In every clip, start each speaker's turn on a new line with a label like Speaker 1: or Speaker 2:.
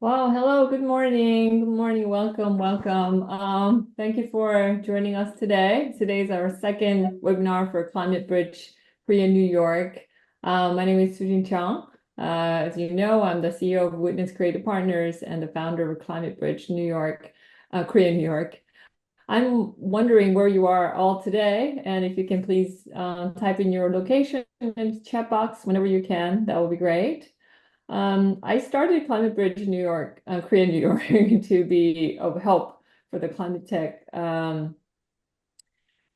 Speaker 1: Wow, hello, good morning. Good morning. Welcome, welcome. Thank you for joining us today. Today is our second webinar for Climate Bridge Korea, New York. My name is Sujin Chang. As you know, I'm the CEO of Witness Creative Partners and the founder of Climate Bridge New York, Korea, New York. I'm wondering where you are all today, and if you can please type in your location in the chat box whenever you can, that would be great. I started Climate Bridge New York, Korea, New York, to be of help for the climate tech startup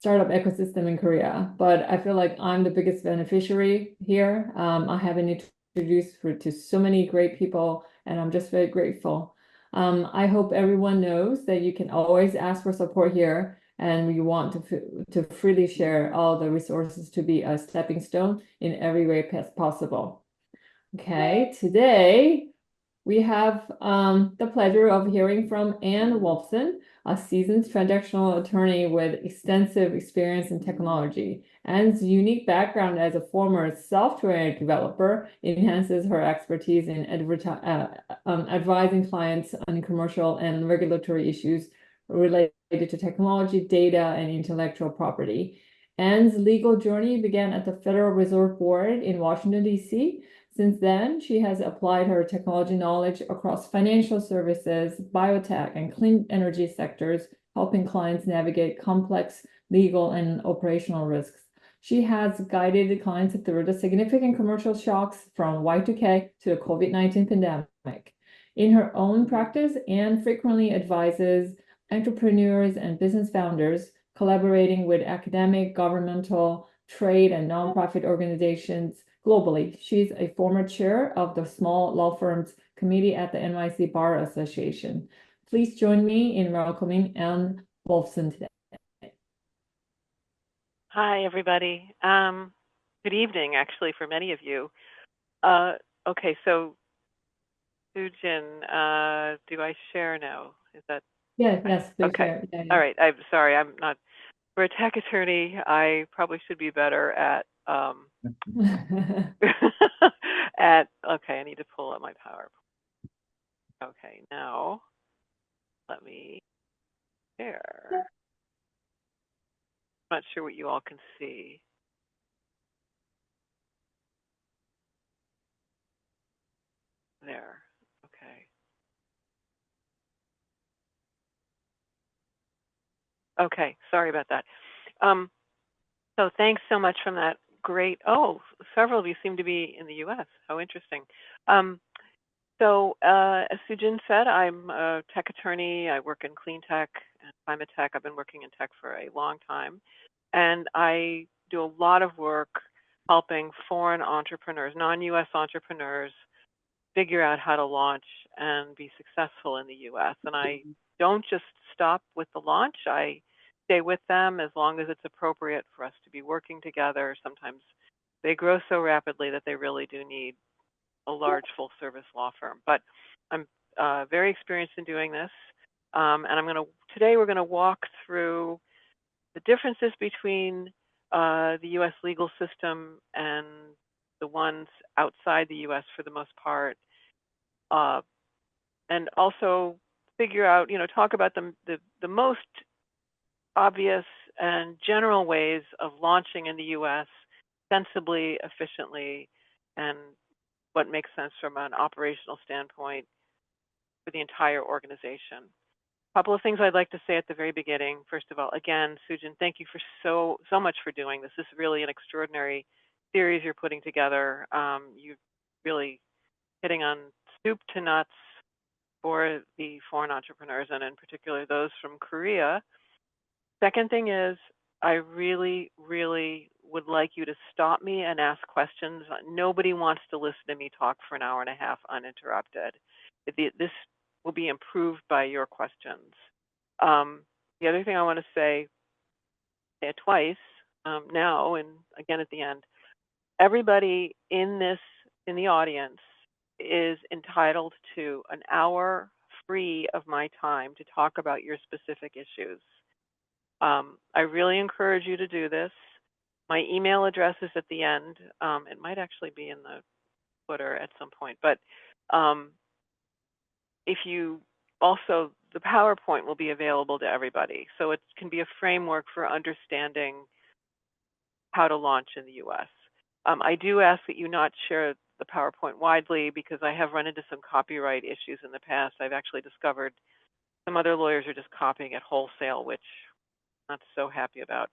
Speaker 1: ecosystem in Korea. But I feel like I'm the biggest beneficiary here. I have been introduced to so many great people, and I'm just very grateful. I hope everyone knows that you can always ask for support here, and we want to freely share all the resources to be a stepping stone in every way possible. Okay, today we have the pleasure of hearing from Anne Wolfson, a seasoned transactional attorney with extensive experience in technology. Anne's unique background as a former software developer enhances her expertise in advising clients on commercial and regulatory issues related to technology, data, and intellectual property. Anne's legal journey began at the Federal Reserve Board in Washington, D.C. Since then, she has applied her technology knowledge across financial services, biotech, and clean energy sectors, helping clients navigate complex legal and operational risks. She has guided clients through the significant commercial shocks from Y2K to the COVID-19 pandemic. In her own practice, Anne frequently advises entrepreneurs and business founders, collaborating with academic, governmental, trade, and nonprofit organizations globally. She's a former chair of the Small Law Firms Committee at the NYC Bar Association. Please join me in welcoming Anne Wolfson today.
Speaker 2: Hi, everybody. Good evening, actually, for many of you. Okay, so Sujin, do I share now? Is that?
Speaker 1: Yes, please
Speaker 2: okay.
Speaker 1: share. Yeah.
Speaker 2: All right. I'm sorry. I'm not. For a tech attorney, I probably should be better at okay, I need to pull up my PowerPoint. Okay, now let me share. I'm not sure what you all can see. There. Okay. Okay, sorry about that. So thanks so much from that great, several of you seem to be in the US. How interesting. As Sujin said, I'm a tech attorney. I work in clean tech and climate tech. I've been working in tech for a long time. And I do a lot of work helping foreign entrepreneurs, non-US entrepreneurs, figure out how to launch and be successful in the US. And I don't just stop with the launch. I stay with them as long as it's appropriate for us to be working together. Sometimes they grow so rapidly that they really do need a large full service law firm. But I'm very experienced in doing this. And today we're going to walk through the differences between the US legal system and the ones outside the US for the most part, and also figure out, talk about the most obvious and general ways of launching in the US sensibly, efficiently, and what makes sense from an operational standpoint for the entire organization. A couple of things I'd like to say at the very beginning. First of all, again, Sujin, thank you for so much for doing this. This is really an extraordinary series you're putting together. You're really hitting on soup to nuts for the foreign entrepreneurs, and in particular those from Korea. Second thing is, I really, really would like you to stop me and ask questions. Nobody wants to listen to me talk for an hour and a half uninterrupted. This will be improved by your questions. The other thing I want to say it twice now and again at the end. Everybody in the audience is entitled to an hour free of my time to talk about your specific issues. I really encourage you to do this. My email address is at the end. It might actually be in the footer at some point, but if you also, the PowerPoint will be available to everybody. So it can be a framework for understanding how to launch in the US. I do ask that you not share the PowerPoint widely because I have run into some copyright issues in the past. I've actually discovered some other lawyers are just copying it wholesale, which I'm not so happy about.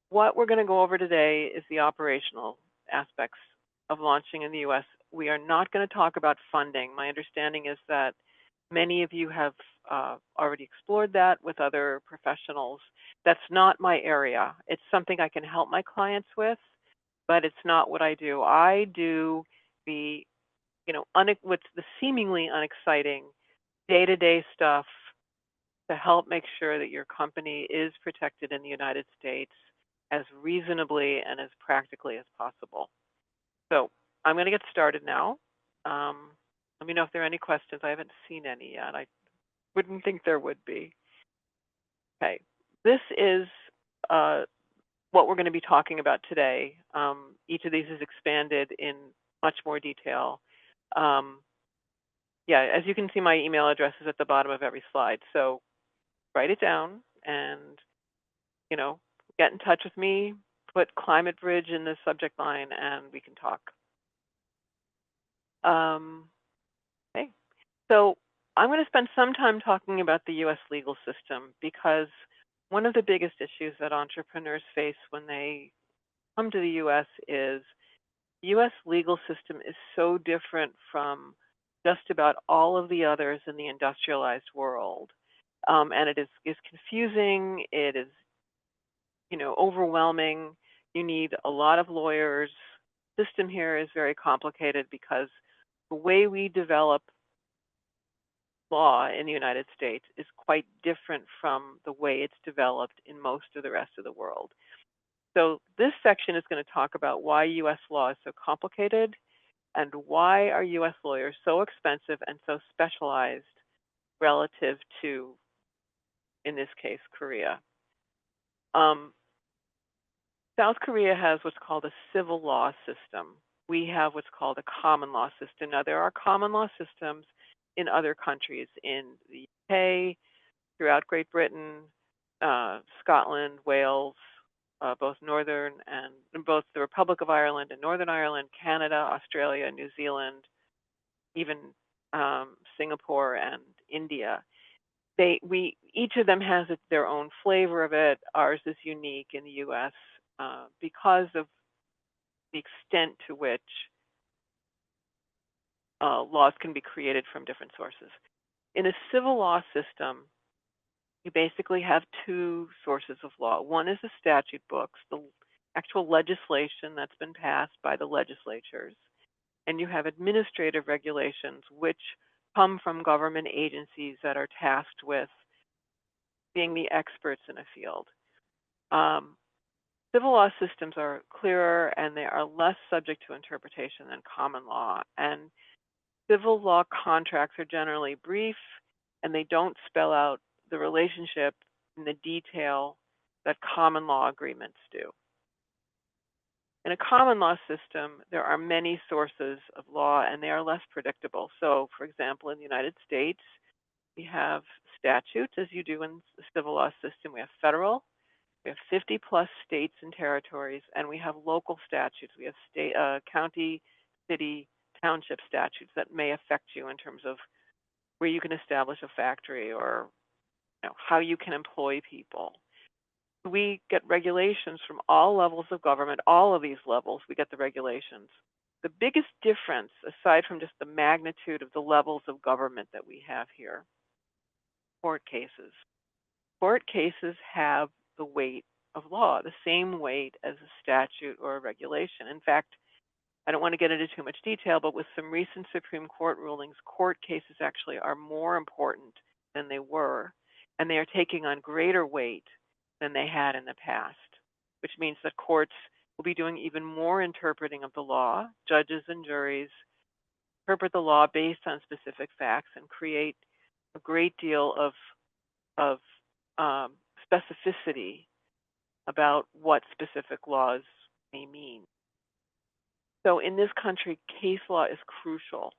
Speaker 2: What we're going to go over today is the operational aspects of launching in the US. We are not going to talk about funding. My understanding is that many of you have already explored that with other professionals. That's not my area. It's something I can help my clients with, but it's not what I do. I do the, what's the seemingly unexciting day-to-day stuff to help make sure that your company is protected in the United States as reasonably and as practically as possible. So I'm going to get started now. Let me know if there are any questions. I haven't seen any yet. I wouldn't think there would be. Okay, this is what we're going to be talking about today. Each of these is expanded in much more detail. Yeah, as you can see, my email address is at the bottom of every slide. So write it down and, get in touch with me, put Climate Bridge in the subject line, and we can talk. Okay, so I'm going to spend some time talking about the US legal system because one of the biggest issues that entrepreneurs face when they come to the US is the US legal system is so different from just about all of the others in the industrialized world. And it is confusing, it is, overwhelming. You need a lot of lawyers. The system here is very complicated because the way we develop law in the United States is quite different from the way it's developed in most of the rest of the world. So this section is going to talk about why US law is so complicated and why are US lawyers so expensive and so specialized relative to, in this case, Korea. South Korea has what's called a civil law system. We have what's called a common law system. Now, there are common law systems in other countries, in the UK, throughout Great Britain, Scotland, Wales, both Northern and both the Republic of Ireland and Northern Ireland, Canada, Australia, New Zealand, even Singapore and India. Each of them has their own flavor of it. Ours is unique in the U.S. Because of the extent to which laws can be created from different sources. In a civil law system, you basically have two sources of law. One is the statute books, the actual legislation that's been passed by the legislatures, and you have administrative regulations which come from government agencies that are tasked with being the experts in a field. Civil law systems are clearer and they are less subject to interpretation than common law. And civil law contracts are generally brief and they don't spell out the relationship in the detail that common law agreements do. In a common law system, there are many sources of law and they are less predictable. So, for example, in the United States, we have statutes, as you do in the civil law system. We have federal, we have 50 plus states and territories, and we have local statutes. We have state, county, city, township statutes that may affect you in terms of where you can establish a factory or how you can employ people. We get regulations from all levels of government, all of these levels, we get the regulations. The biggest difference, aside from just the magnitude of the levels of government that we have here, court cases. Court cases have the weight of law, the same weight as a statute or a regulation. In fact, I don't want to get into too much detail, but with some recent Supreme Court rulings, court cases actually are more important than they were, and they are taking on greater weight than they had in the past, which means that courts will be doing even more interpreting of the law. Judges and juries interpret the law based on specific facts and create a great deal of specificity about what specific laws may mean. So in this country, case law is crucial.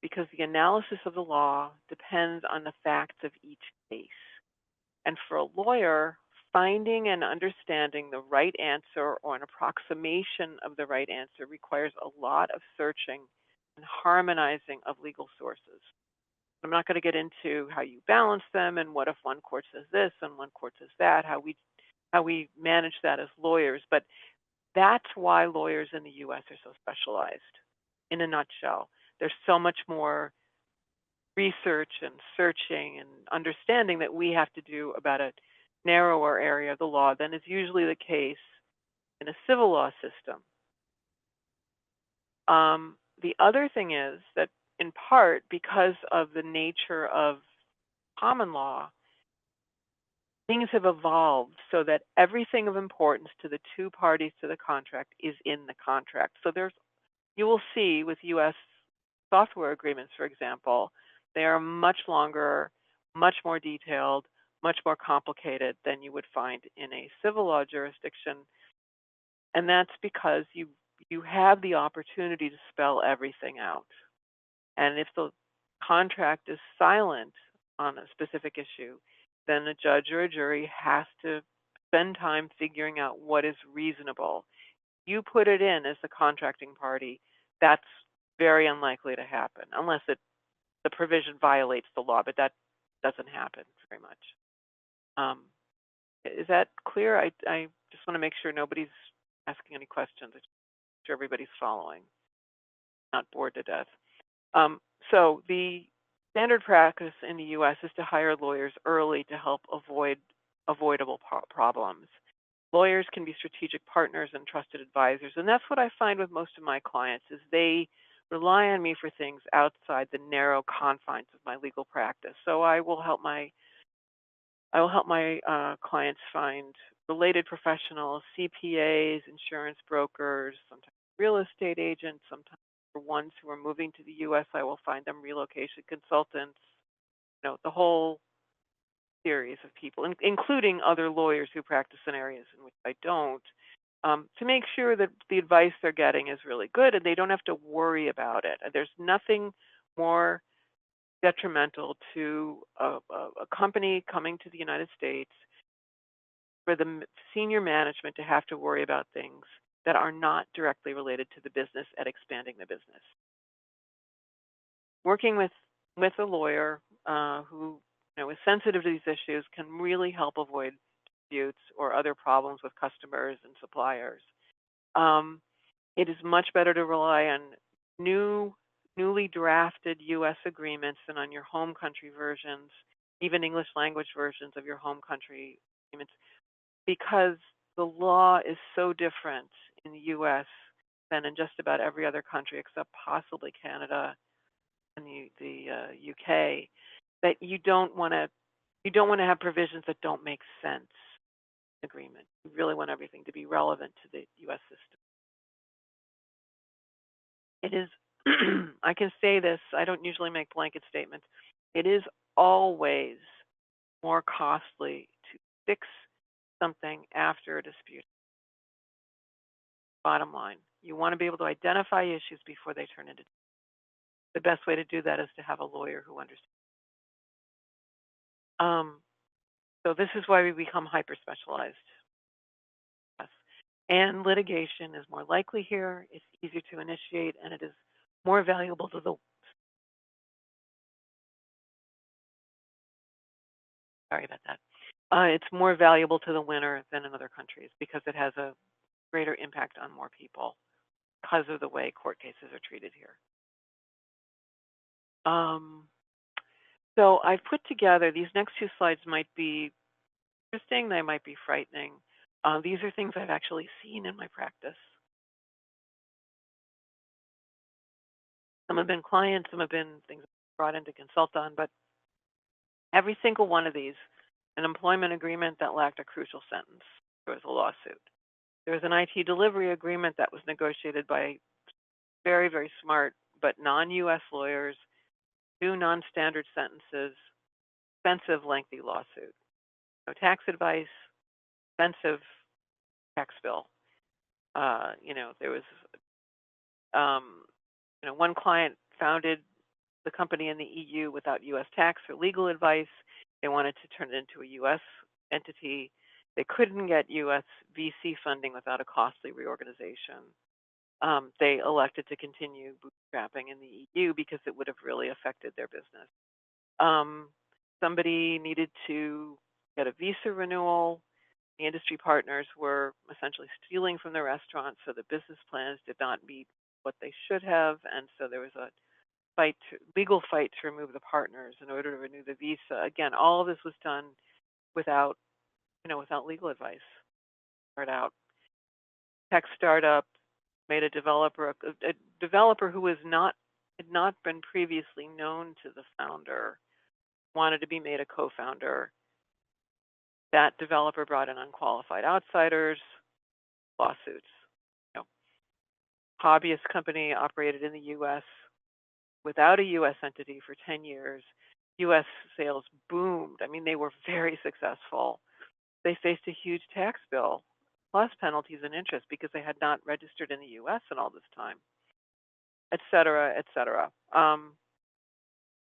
Speaker 2: because the analysis of the law depends on the facts of each case. And for a lawyer, finding and understanding the right answer or an approximation of the right answer requires a lot of searching and harmonizing of legal sources. I'm not going to get into how you balance them and what if one court says this and one court says that, how we manage that as lawyers, but that's why lawyers in the US are so specialized. In a nutshell, there's so much more research and searching and understanding that we have to do about a narrower area of the law than is usually the case in a civil law system. The other thing is that in part because of the nature of common law, things have evolved so that everything of importance to the two parties to the contract is in the contract. So you will see with US software agreements, for example, they are much longer, much more detailed, much more complicated than you would find in a civil law jurisdiction. And that's because you have the opportunity to spell everything out. And if the contract is silent on a specific issue, then a judge or a jury has to spend time figuring out what is reasonable. You put it in as the contracting party, that's very unlikely to happen unless the provision violates the law, but that doesn't happen very much. Is that clear? I just want to make sure nobody's asking any questions. I'm sure everybody's following, not bored to death. So the standard practice in the US is to hire lawyers early to help avoid avoidable problems. Lawyers can be strategic partners and trusted advisors, and that's what I find with most of my clients is they rely on me for things outside the narrow confines of my legal practice. So I will help my clients find related professionals, CPAs, insurance brokers, sometimes real estate agents, sometimes for ones who are moving to the US, I will find them relocation consultants, the whole series of people, including other lawyers who practice in areas in which I don't, to make sure that the advice they're getting is really good and they don't have to worry about it. There's nothing more detrimental to a company coming to the United States for the senior management to have to worry about things that are not directly related to the business and expanding the business. Working with a lawyer who is sensitive to these issues can really help avoid disputes or other problems with customers and suppliers. It is much better to rely on newly drafted U.S. agreements than on your home country versions, even English language versions of your home country agreements, because the law is so different in the U.S. than in just about every other country except possibly Canada and the UK, that you don't want to have provisions that don't make sense in agreement. You really want everything to be relevant to the U.S. system. It is, I can say this, I don't usually make blanket statements. It is always more costly to fix something after a dispute. Bottom line, you want to be able to identify issues before they turn into. The best way to do that is to have a lawyer who understands. So this is why we become hyper-specialized. Yes. And litigation is more likely here, it's easier to initiate, and it is more valuable to the, sorry about that. It's more valuable to the winner than in other countries because it has a greater impact on more people because of the way court cases are treated here. So I've put together, these next two slides might be interesting, they might be frightening. These are things I've actually seen in my practice. Some have been clients, some have been things brought in to consult on, but every single one of these, an employment agreement that lacked a crucial sentence, there was a lawsuit. There was an IT delivery agreement that was negotiated by very, very smart but non-US lawyers, 2 non-standard sentences, expensive, lengthy lawsuit. No tax advice, expensive tax bill. There was, one client founded the company in the EU without US tax or legal advice. They wanted to turn it into a US entity. They couldn't get US VC funding without a costly reorganization. They elected to continue bootstrapping in the EU because it would have really affected their business. Somebody needed to get a visa renewal. The industry partners were essentially stealing from the restaurants, so the business plans did not meet what they should have, and so there was a legal fight to remove the partners in order to renew the visa. Again, all of this was done without, without legal advice. Start out. Tech startup made a developer who had not been previously known to the founder, wanted to be made a co-founder. That developer brought in unqualified outsiders, lawsuits. Hobbyist company operated in the U.S. without a U.S. entity for 10 years. U.S. sales boomed. I mean, they were very successful. They faced a huge tax bill, plus penalties and interest because they had not registered in the U.S. in all this time, et cetera, et cetera.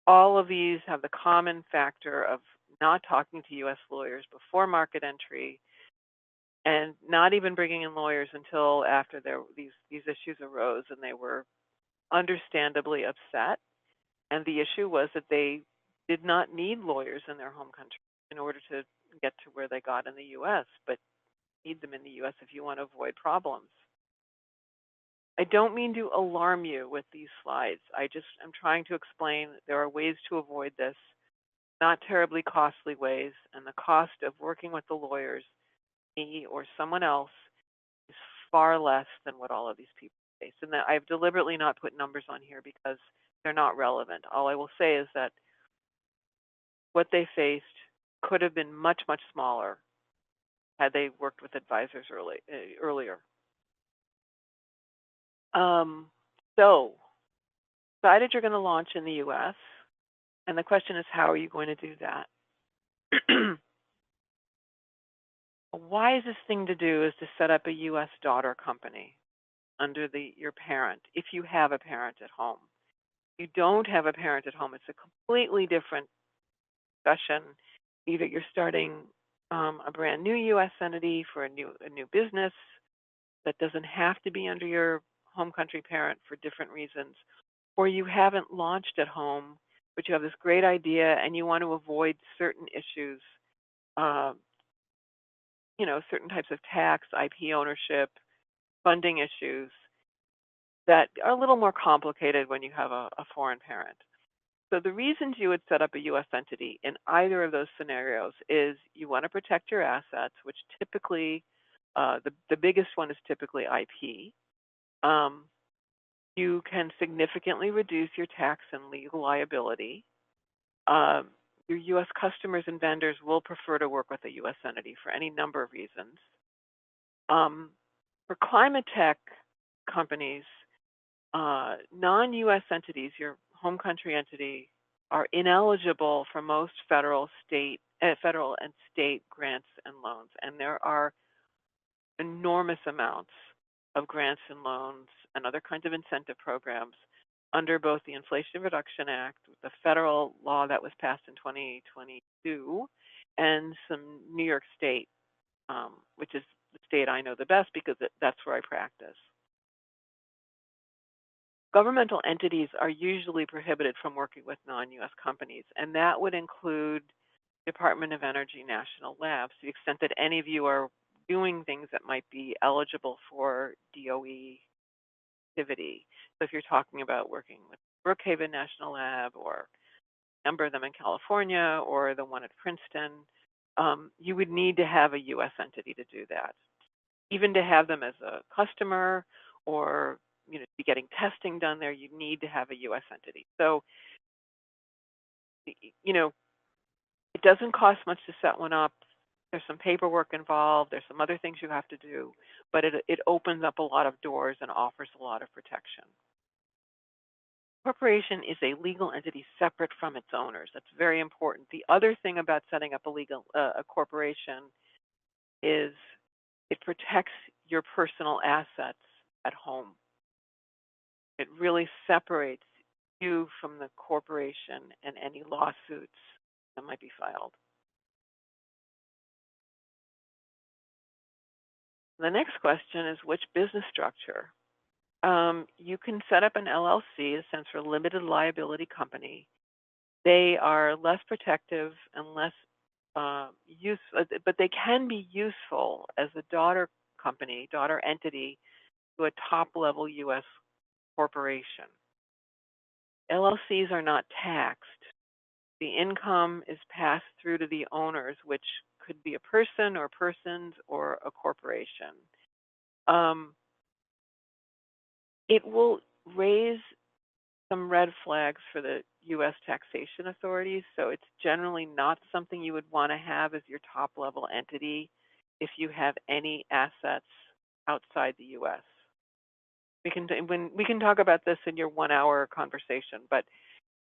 Speaker 2: All of these have the common factor of not talking to U.S. lawyers before market entry, and not even bringing in lawyers until after these issues arose, and they were understandably upset. And the issue was that they did not need lawyers in their home country in order to get to where they got in the U.S., but need them in the U.S. if you want to avoid problems. I don't mean to alarm you with these slides. I'm trying to explain there are ways to avoid this, not terribly costly ways, and the cost of working with the lawyers, me or someone else, is far less than what all of these people face. And that I've deliberately not put numbers on here because they're not relevant. All I will say is that what they faced could have been much, much smaller had they worked with advisors earlier. So, decided you're going to launch in the U.S., and the question is, how are you going to do that? A wisest thing to do is to set up a U.S. daughter company under your parent, if you have a parent at home. If you don't have a parent at home, it's a completely different discussion. Either you're starting a brand new U.S. entity for a new business that doesn't have to be under your home country parent for different reasons, or you haven't launched at home, but you have this great idea and you want to avoid certain issues, certain types of tax, IP ownership, funding issues that are a little more complicated when you have a foreign parent. So the reasons you would set up a U.S. entity in either of those scenarios is you want to protect your assets, which typically, the biggest one is typically IP. You can significantly reduce your tax and legal liability. Your U.S. customers and vendors will prefer to work with a U.S. entity for any number of reasons. For climate tech companies, non-U.S. entities, your home country entity, are ineligible for most federal and state grants and loans. And there are enormous amounts of grants and loans and other kinds of incentive programs under both the Inflation Reduction Act, the federal law that was passed in 2022, and some New York State, which is the state I know the best because that's where I practice. Governmental entities are usually prohibited from working with non-U.S. companies, and that would include Department of Energy national labs, to the extent that any of you are doing things that might be eligible for DOE activity. So if you're talking about working with Brookhaven National Lab, or a number of them in California, or the one at Princeton, you would need to have a U.S. entity to do that. Even to have them as a customer, or be getting testing done there, you need to have a U.S. entity. So, it doesn't cost much to set one up. There's some paperwork involved. There's some other things you have to do, but it opens up a lot of doors and offers a lot of protection. Corporation is a legal entity separate from its owners. That's very important. The other thing about setting up a corporation is it protects your personal assets at home. It really separates you from the corporation and any lawsuits that might be filed. The next question is which business structure? You can set up an LLC, it stands for limited liability company. They are less protective and less useful, but they can be useful as a daughter company, daughter entity to a top level US corporation. LLCs are not taxed. The income is passed through to the owners, which could be a person or persons or a corporation. It will raise some red flags for the US taxation authorities, so it's generally not something you would want to have as your top level entity if you have any assets outside the US. We can talk about this in your 1 hour conversation, but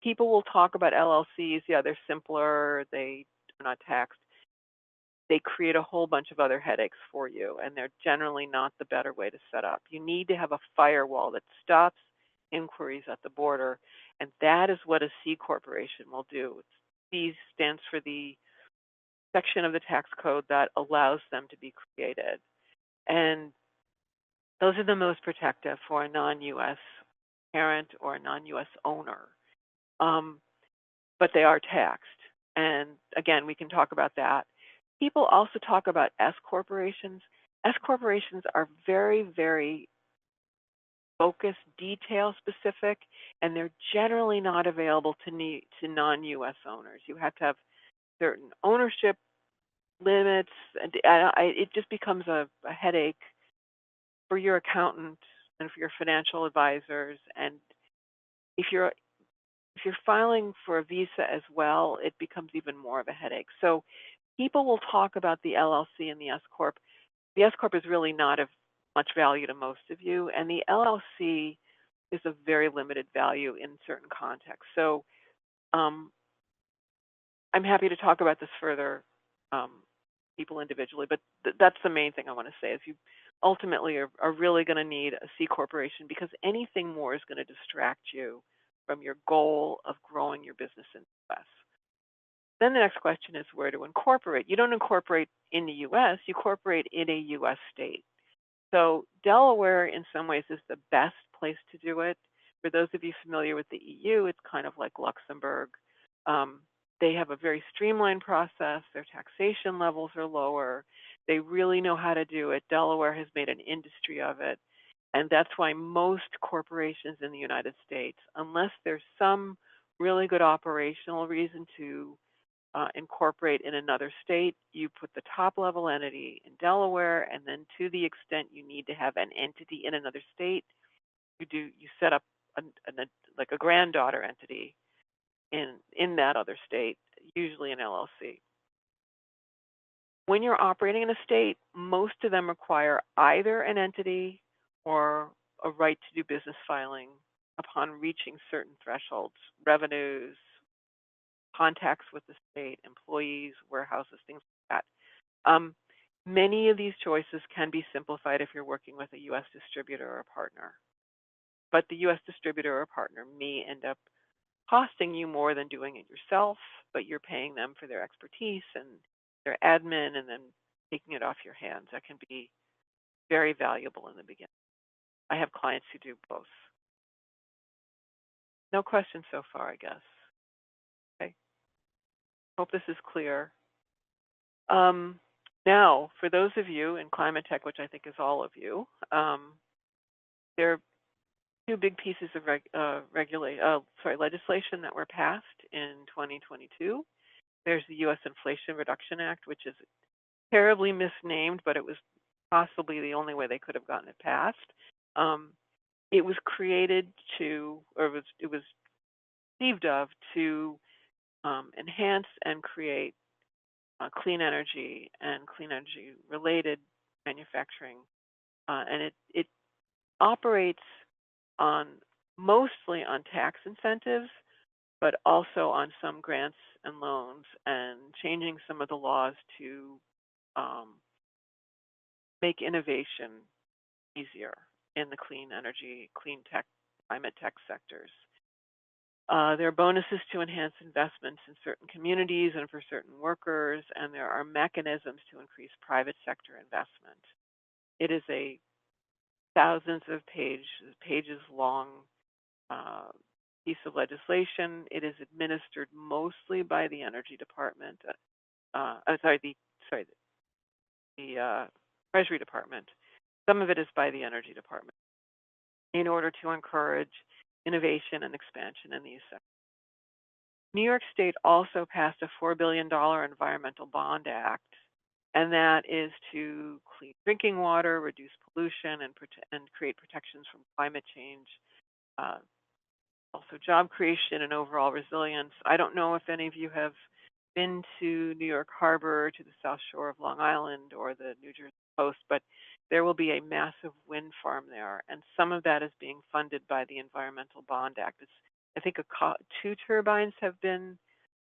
Speaker 2: people will talk about LLCs. Yeah, they're simpler, they are not taxed. They create a whole bunch of other headaches for you, and they're generally not the better way to set up. You need to have a firewall that stops inquiries at the border, and that is what a C corporation will do. C stands for the section of the tax code that allows them to be created. And those are the most protective for a non-US parent or a non-US owner. But they are taxed. And again, we can talk about that. People also talk about S corporations. S corporations are very, very focused, detail specific, and they're generally not available to non-US owners. You have to have certain ownership limits. And it just becomes a headache for your accountant and for your financial advisors. And if you're filing for a visa as well, it becomes even more of a headache. So people will talk about the LLC and the S Corp. The S Corp is really not of much value to most of you, and the LLC is of very limited value in certain contexts. So I'm happy to talk about this further, people individually, but that's the main thing I want to say is you ultimately are really going to need a C corporation because anything more is going to distract you from your goal of growing your business in the US. Then the next question is where to incorporate. You don't incorporate in the US, you incorporate in a US state. So Delaware in some ways is the best place to do it. For those of you familiar with the EU, it's kind of like Luxembourg. They have a very streamlined process. Their taxation levels are lower. They really know how to do it. Delaware has made an industry of it. And that's why most corporations in the United States, unless there's some really good operational reason to incorporate in another state, you put the top level entity in Delaware, and then to the extent you need to have an entity in another state, you set up like a granddaughter entity in that other state, usually an LLC. When you're operating in a state, most of them require either an entity or a right to do business filing upon reaching certain thresholds, revenues, contacts with the state, employees, warehouses, things like that. Many of these choices can be simplified if you're working with a US distributor or a partner. But the US distributor or partner may end up costing you more than doing it yourself, but you're paying them for their expertise and their admin and then taking it off your hands. That can be very valuable in the beginning. I have clients who do both. No questions so far, I guess. Okay. Hope this is clear. Now, for those of you in climate tech, which I think is all of you, there are two big pieces of legislation that were passed in 2022. There's the U.S. Inflation Reduction Act, which is terribly misnamed, but it was possibly the only way they could have gotten it passed. It was created to, or it was conceived of to enhance and create clean energy and clean energy related manufacturing. And it operates mostly on tax incentives, but also on some grants and loans and changing some of the laws to make innovation easier in the clean energy, clean tech, climate tech sectors. There are bonuses to enhance investments in certain communities and for certain workers, and there are mechanisms to increase private sector investment. It is a thousands of pages long piece of legislation. It is administered mostly by the Energy Department. I'm sorry, the Treasury Department. Some of it is by the Energy Department in order to encourage innovation and expansion in these sectors. New York State also passed a $4 billion Environmental Bond Act, and that is to clean drinking water, reduce pollution, and create protections from climate change. Also job creation and overall resilience. I don't know if any of you have been to New York Harbor, to the South Shore of Long Island, or the New Jersey coast, but there will be a massive wind farm there, and some of that is being funded by the Environmental Bond Act. I think 2 turbines have been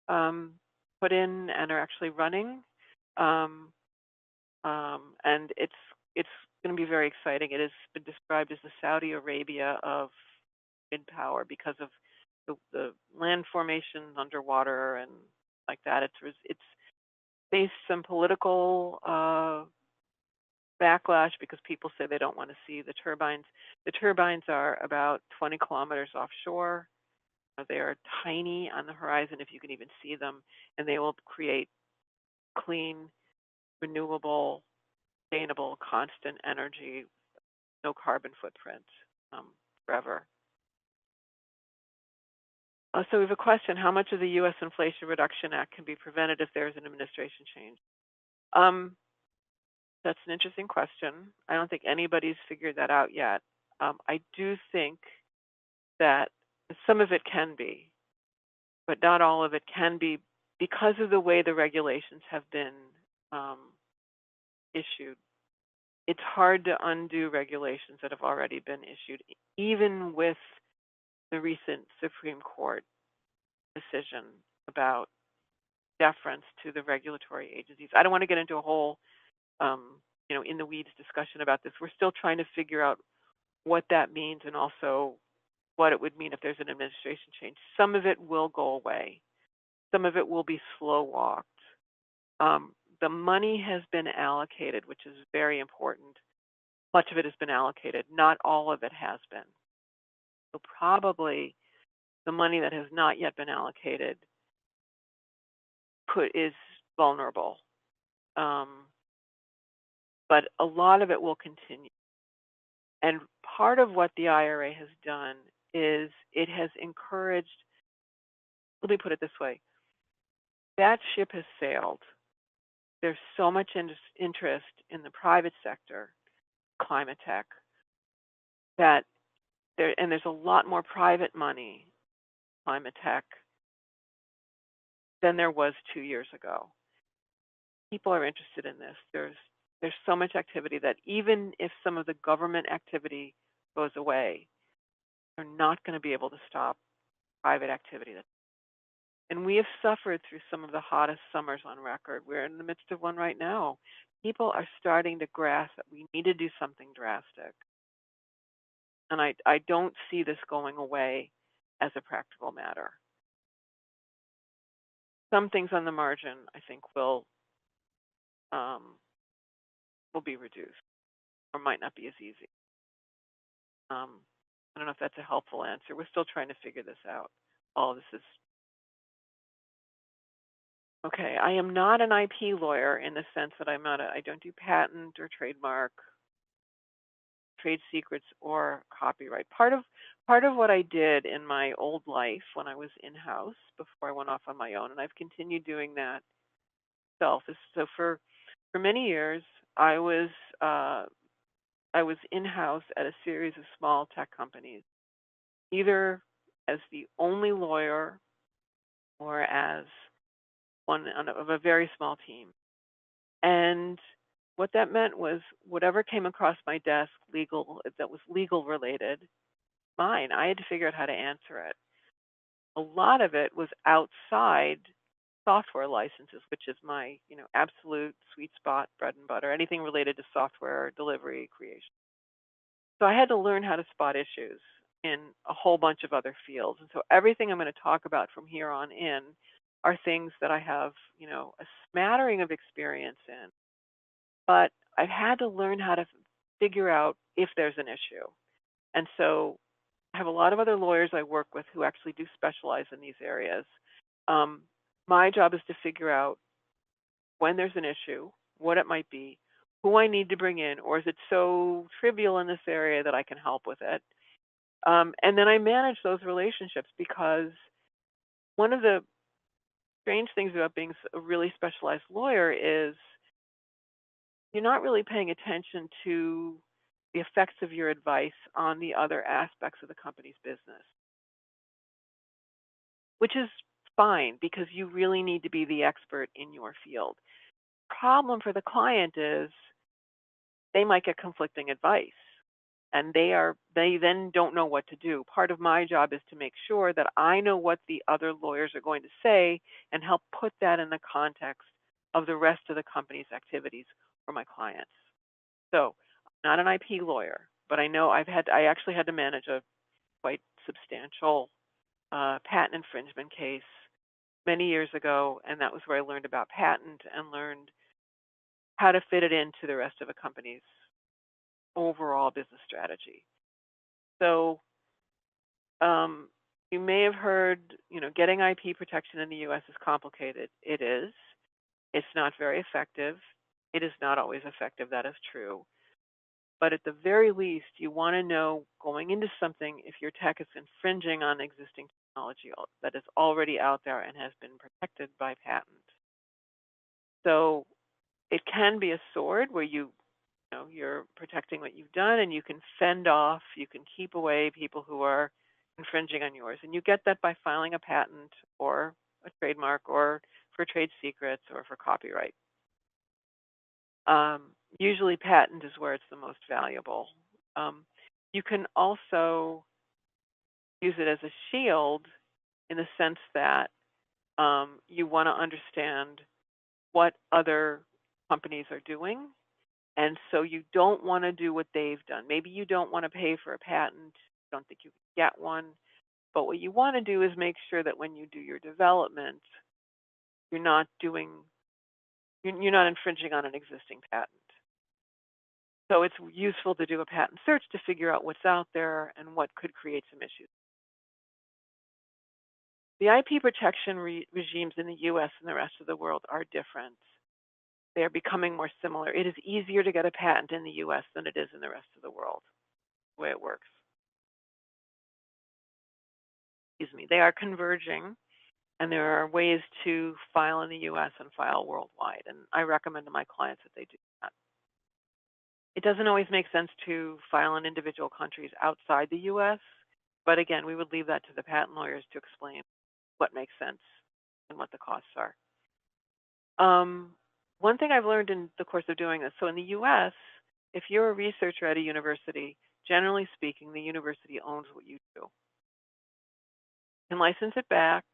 Speaker 2: put in and are actually running, and it's going to be very exciting. It has been described as the Saudi Arabia of wind power because of the land formation underwater and like that. It's faced some political backlash because people say they don't want to see the turbines. The turbines are about 20 kilometers offshore. They are tiny on the horizon, if you can even see them, and they will create clean, renewable, sustainable, constant energy, no carbon footprint forever. So we have a question: how much of the U.S. Inflation Reduction Act can be prevented if there is an administration change? That's an interesting question. I don't think anybody's figured that out yet. I do think that some of it can be, but not all of it can be because of the way the regulations have been issued. It's hard to undo regulations that have already been issued, even with the recent Supreme Court decision about deference to the regulatory agencies. I don't want to get into a whole, in the weeds discussion about this. We're still trying to figure out what that means and also what it would mean if there's an administration change. Some of it will go away. Some of it will be slow walked. The money has been allocated, which is very important. Much of it has been allocated. Not all of it has been. So probably the money that has not yet been allocated is vulnerable. But a lot of it will continue. And part of what the IRA has done is it has encouraged, let me put it this way, that ship has sailed. There's so much interest in the private sector, climate tech, that there's a lot more private money, climate tech, than there was 2 years ago. People are interested in this. There's so much activity that even if some of the government activity goes away, they're not going to be able to stop private activity. And we have suffered through some of the hottest summers on record. We're in the midst of one right now. People are starting to grasp that we need to do something drastic. And I don't see this going away as a practical matter. Some things on the margin, I think, will be reduced or might not be as easy. I don't know if that's a helpful answer. We're still trying to figure this out. All of this is okay. I am not an IP lawyer in the sense that I don't do patent or trademark, trade secrets, or copyright. Part of what I did in my old life when I was in-house before I went off on my own, and I've continued doing that myself, is so for many years I was in-house at a series of small tech companies, either as the only lawyer or as one of a very small team. And what that meant was whatever came across my desk that was legal related, mine. I had to figure out how to answer it. A lot of it was outside software licenses, which is my absolute sweet spot, bread and butter, anything related to software delivery creation. So I had to learn how to spot issues. in a whole bunch of other fields. And so everything I'm going to talk about from here on in are things that I have, a smattering of experience in, but I've had to learn how to figure out if there's an issue. And so I have a lot of other lawyers I work with who actually do specialize in these areas. Um, my job is to figure out when there's an issue, what it might be, who I need to bring in, or is it so trivial in this area that I can help with it? And then I manage those relationships, because one of the strange things about being a really specialized lawyer is you're not really paying attention to the effects of your advice on the other aspects of the company's business, which is fine because you really need to be the expert in your field. Problem for the client is they might get conflicting advice, and they then don't know what to do. Part of my job is to make sure that I know what the other lawyers are going to say and help put that in the context of the rest of the company's activities for my clients. So I'm not an IP lawyer, but I know I actually had to manage a quite substantial patent infringement case many years ago, and that was where I learned about patent and learned how to fit it into the rest of a company's overall business strategy. So you may have heard, getting IP protection in the U.S. is complicated. It is. It's not very effective. It is not always effective. That is true. But at the very least, you want to know going into something if your tech is infringing on existing technology that is already out there and has been protected by patent. So it can be a sword where you're protecting what you've done, and you can fend off, you can keep away people who are infringing on yours. And you get that by filing a patent or a trademark or for trade secrets or for copyright. Usually patent is where it's the most valuable. You can also use it as a shield in the sense that you want to understand what other companies are doing. And so you don't want to do what they've done. Maybe you don't want to pay for a patent, don't think you can get one. But what you want to do is make sure that when you do your development, you're not infringing on an existing patent. So it's useful to do a patent search to figure out what's out there and what could create some issues. The IP protection regimes in the US and the rest of the world are different. They are becoming more similar. It is easier to get a patent in the US than it is in the rest of the world, the way it works. Excuse me. They are converging, and there are ways to file in the US and file worldwide. And I recommend to my clients that they do that. It doesn't always make sense to file in individual countries outside the US, but again, we would leave that to the patent lawyers to explain what makes sense and what the costs are. One thing I've learned in the course of doing this, so in the US, if you're a researcher at a university, generally speaking, the university owns what you do. You can license it back,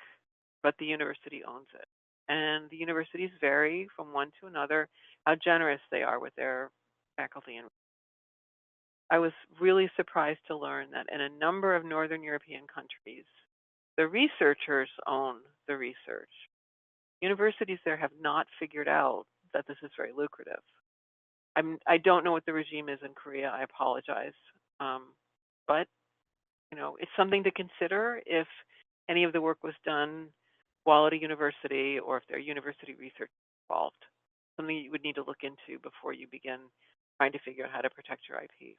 Speaker 2: but the university owns it. And the universities vary from one to another how generous they are with their faculty. And I was really surprised to learn that in a number of Northern European countries, the researchers own the research. Universities there have not figured out that this is very lucrative. I don't know what the regime is in Korea. I apologize. But it's something to consider if any of the work was done while at a university or if there are university research involved. Something you would need to look into before you begin trying to figure out how to protect your IP.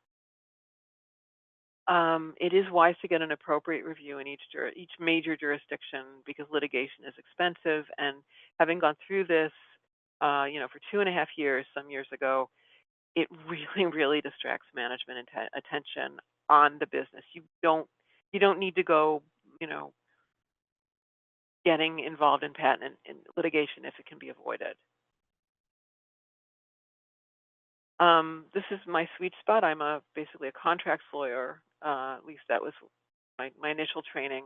Speaker 2: It is wise to get an appropriate review in each major jurisdiction because litigation is expensive. And having gone through this, for 2.5 years, some years ago, it really, really distracts management and attention on the business. You don't need to go, getting involved in patent and litigation if it can be avoided. This is my sweet spot. I'm basically a contracts lawyer. At least that was my initial training.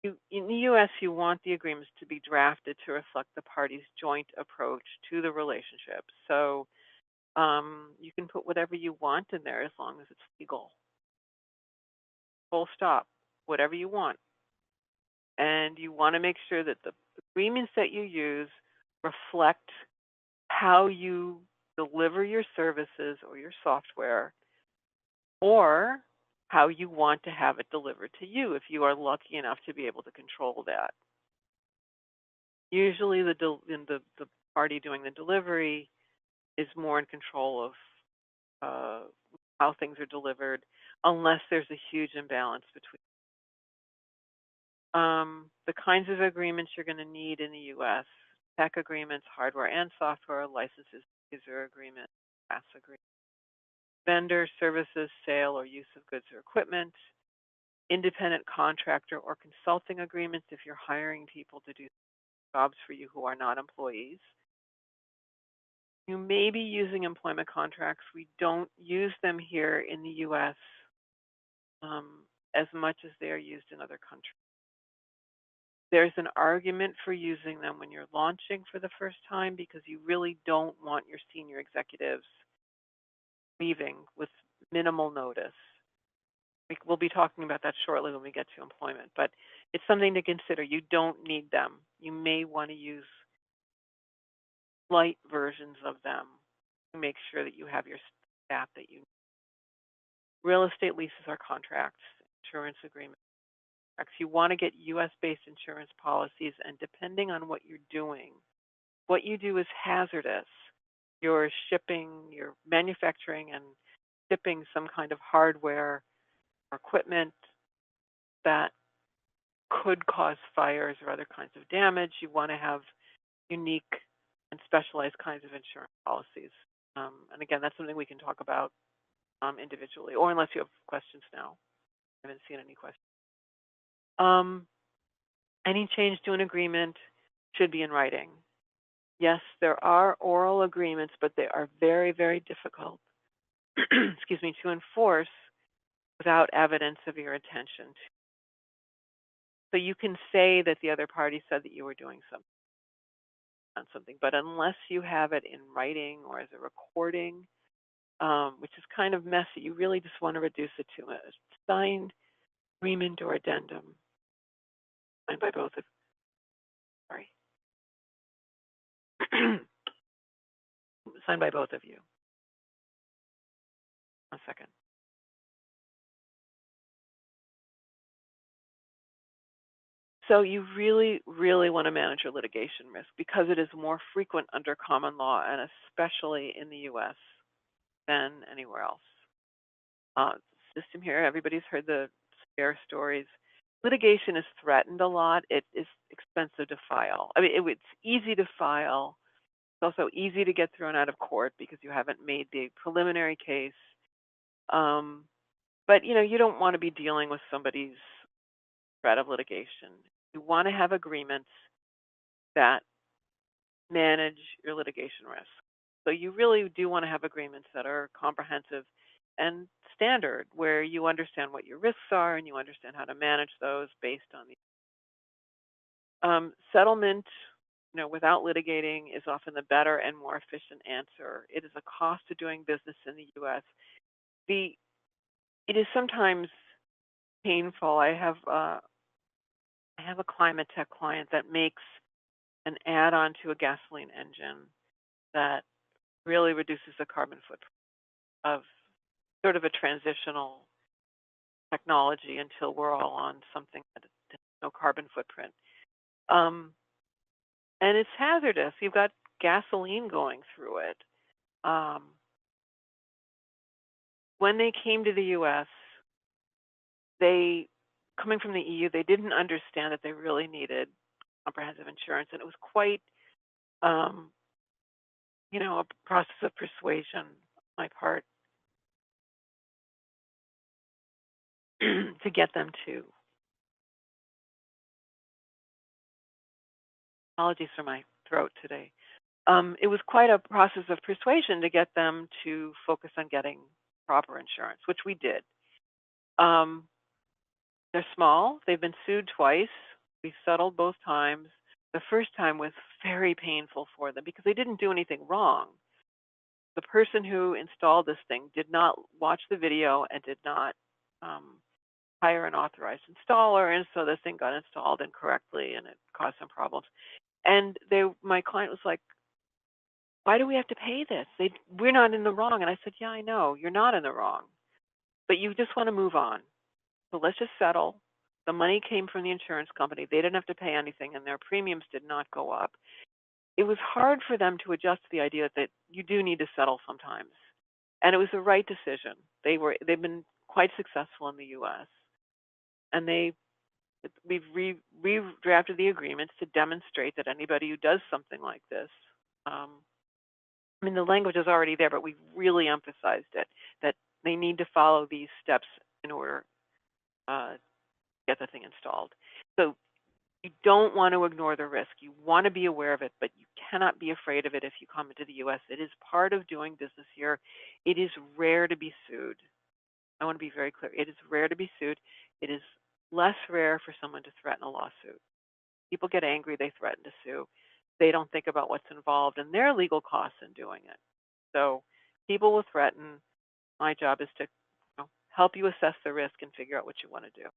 Speaker 2: In the U.S., you want the agreements to be drafted to reflect the parties' joint approach to the relationship. So you can put whatever you want in there as long as it's legal. full stop, whatever you want. And you want to make sure that the agreements that you use reflect how you deliver your services or your software, or how you want to have it delivered to you if you are lucky enough to be able to control that. Usually the party doing the delivery is more in control of how things are delivered, unless there's a huge imbalance between the kinds of agreements you're going to need in the U.S. tech agreements, hardware and software, licenses, user agreement, class agreement, vendor services, sale or use of goods or equipment, independent contractor or consulting agreements if you're hiring people to do jobs for you who are not employees. You may be using employment contracts. We don't use them here in the U.S. As much as they are used in other countries. There's an argument for using them when you're launching for the first time because you really don't want your senior executives leaving with minimal notice. We'll be talking about that shortly when we get to employment, but it's something to consider. You don't need them. You may want to use light versions of them to make sure that you have your staff that you need. Real estate leases are contracts, insurance agreements. You want to get US-based insurance policies, and depending on what you're doing, what you do is hazardous. You're shipping, you're manufacturing and shipping some kind of hardware or equipment that could cause fires or other kinds of damage. You want to have unique and specialized kinds of insurance policies. And again, that's something we can talk about individually, or unless you have questions now. I haven't seen any questions. Any change to an agreement should be in writing. Yes, there are oral agreements, but they are very, very difficult, excuse me, to enforce without evidence of your intention. So you can say that the other party said that you were doing something, but unless you have it in writing or as a recording, which is kind of messy, you really just want to reduce it to a signed agreement or addendum signed by both of signed by both of you. One second. So you really, really want to manage your litigation risk because it is more frequent under common law and especially in the US than anywhere else. System here, everybody's heard the scare stories. Litigation is threatened a lot. It is expensive to file. I mean, it's easy to file. It's also easy to get thrown out of court because you haven't made the preliminary case. But you don't want to be dealing with somebody's threat of litigation. You want to have agreements that manage your litigation risk. So you really do want to have agreements that are comprehensive and standard, where you understand what your risks are and you understand how to manage those based on the settlement. Without litigating is often the better and more efficient answer. It is a cost of doing business in the U.S. It is sometimes painful. I have a climate tech client that makes an add-on to a gasoline engine that really reduces the carbon footprint of sort of a transitional technology until we're all on something that has no carbon footprint. And it's hazardous. You've got gasoline going through it. When they came to the U.S., coming from the EU, they didn't understand that they really needed comprehensive insurance, and it was quite, a process of persuasion on my part to get them to. Apologies for my throat today. It was quite a process of persuasion to get them to focus on getting proper insurance, which we did. They're small. They've been sued twice. We settled both times. The first time was very painful for them because they didn't do anything wrong. The person who installed this thing did not watch the video and did not hire an authorized installer, and so the thing got installed incorrectly, and it caused some problems. And my client was like, "Why do we have to pay this? We're not in the wrong." And I said, "Yeah, I know you're not in the wrong, but you just want to move on. So let's just settle." The money came from the insurance company. They didn't have to pay anything, and their premiums did not go up. It was hard for them to adjust to the idea that you do need to settle sometimes, and it was the right decision. They've been quite successful in the U.S. and we've redrafted the agreements to demonstrate that anybody who does something like this, I mean, the language is already there, but we've really emphasized it, that they need to follow these steps in order to get the thing installed. So you don't want to ignore the risk. You want to be aware of it, but you cannot be afraid of it if you come into the U.S. It is part of doing business here. It is rare to be sued. I want to be very clear. It is rare to be sued. It is less rare for someone to threaten a lawsuit. People get angry, they threaten to sue. They don't think about what's involved and their legal costs in doing it. So people will threaten. My job is to help you assess the risk and figure out what you want to do.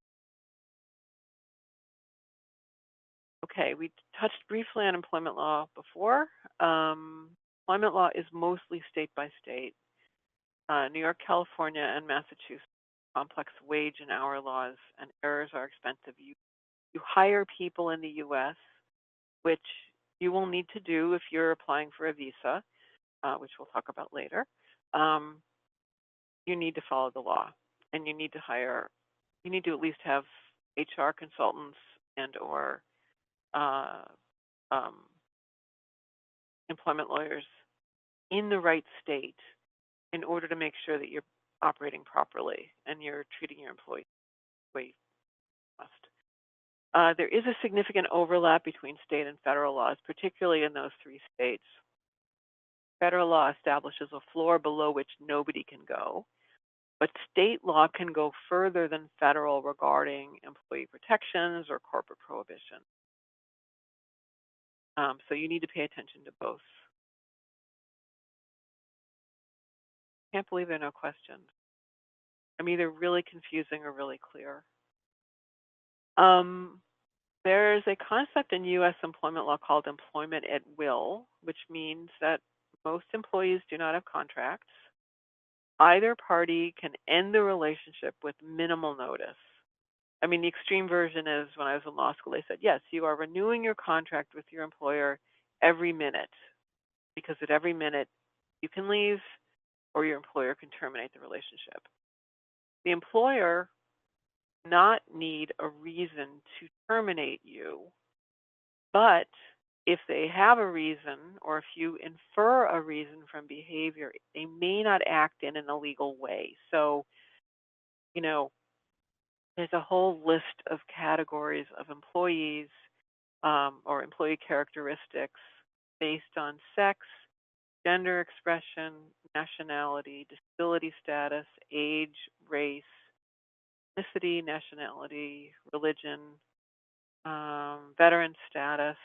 Speaker 2: Okay, we touched briefly on employment law before. Employment law is mostly state by state. New York, California, and Massachusetts, complex wage and hour laws, and errors are expensive. You hire people in the U.S., which you will need to do if you're applying for a visa, which we'll talk about later. You need to follow the law, and you need to at least have HR consultants and or um, employment lawyers in the right state in order to make sure that you're operating properly and you're treating your employees the way you must. There is a significant overlap between state and federal laws, particularly in those three states. Federal law establishes a floor below which nobody can go, but state law can go further than federal regarding employee protections or corporate prohibition. So you need to pay attention to both. Can't believe there are no questions. I'm either really confusing or really clear. There's a concept in U.S. employment law called employment at will, which means that most employees do not have contracts. Either party can end the relationship with minimal notice. I mean, the extreme version is when I was in law school, they said, yes, you are renewing your contract with your employer every minute, because at every minute you can leave or your employer can terminate the relationship. The employer not need a reason to terminate you, but if they have a reason or if you infer a reason from behavior, they may not act in an illegal way. So, there's a whole list of categories of employees or employee characteristics based on sex, gender expression, nationality, disability status, age, race, ethnicity, nationality, religion, veteran status,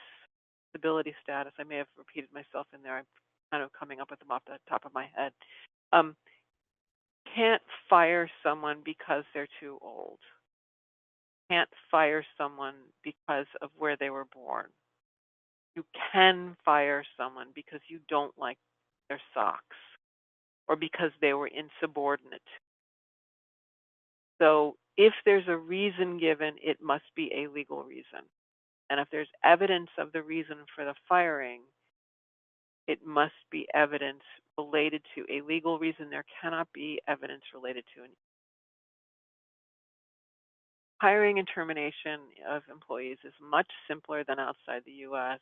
Speaker 2: disability status. I may have repeated myself in there. I'm kind of coming up with them off the top of my head. Can't fire someone because they're too old. Can't fire someone because of where they were born. You can fire someone because you don't like their socks or because they were insubordinate. So if there's a reason given, it must be a legal reason. And if there's evidence of the reason for the firing, it must be evidence related to a legal reason. There cannot be evidence related to an hiring and termination of employees is much simpler than outside the U.S.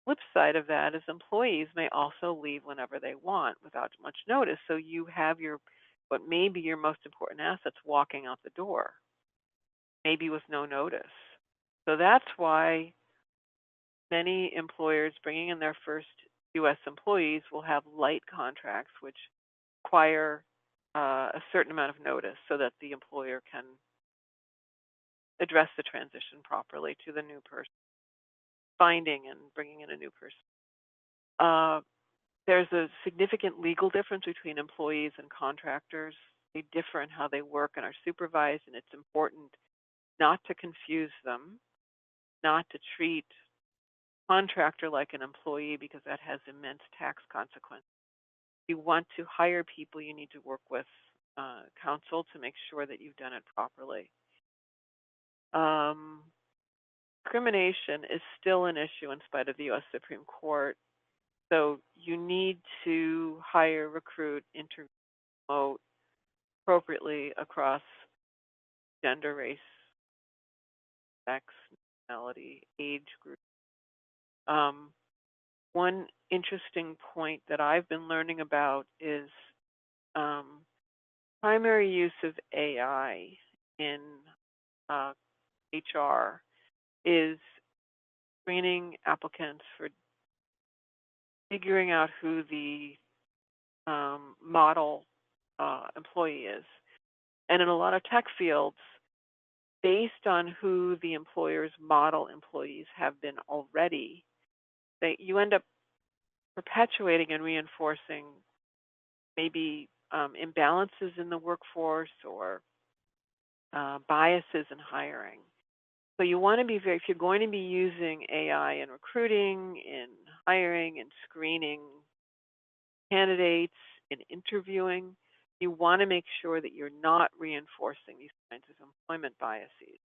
Speaker 2: Flip side of that is employees may also leave whenever they want without much notice. So you have what may be your most important assets walking out the door, maybe with no notice. So that's why many employers bringing in their first U.S. employees will have light contracts, which require a certain amount of notice so that the employer can address the transition properly to the new person, finding and bringing in a new person. There's a significant legal difference between employees and contractors. they differ in how they work and are supervised, and it's important not to confuse them, not to treat contractor like an employee because that has immense tax consequences. If you want to hire people, you need to work with counsel to make sure that you've done it properly. Um, Discrimination is still an issue in spite of the U.S. Supreme Court. So you need to hire, recruit, interview, promote appropriately across gender, race, sex, nationality, age group. Um, One interesting point that I've been learning about is um, primary use of AI in HR is screening applicants for figuring out who the model employee is. And in a lot of tech fields, based on who the employer's model employees have been already, you end up perpetuating and reinforcing maybe imbalances in the workforce or biases in hiring. So you want to be if you're going to be using AI in recruiting, in hiring, in screening candidates, in interviewing, you want to make sure that you're not reinforcing these kinds of employment biases.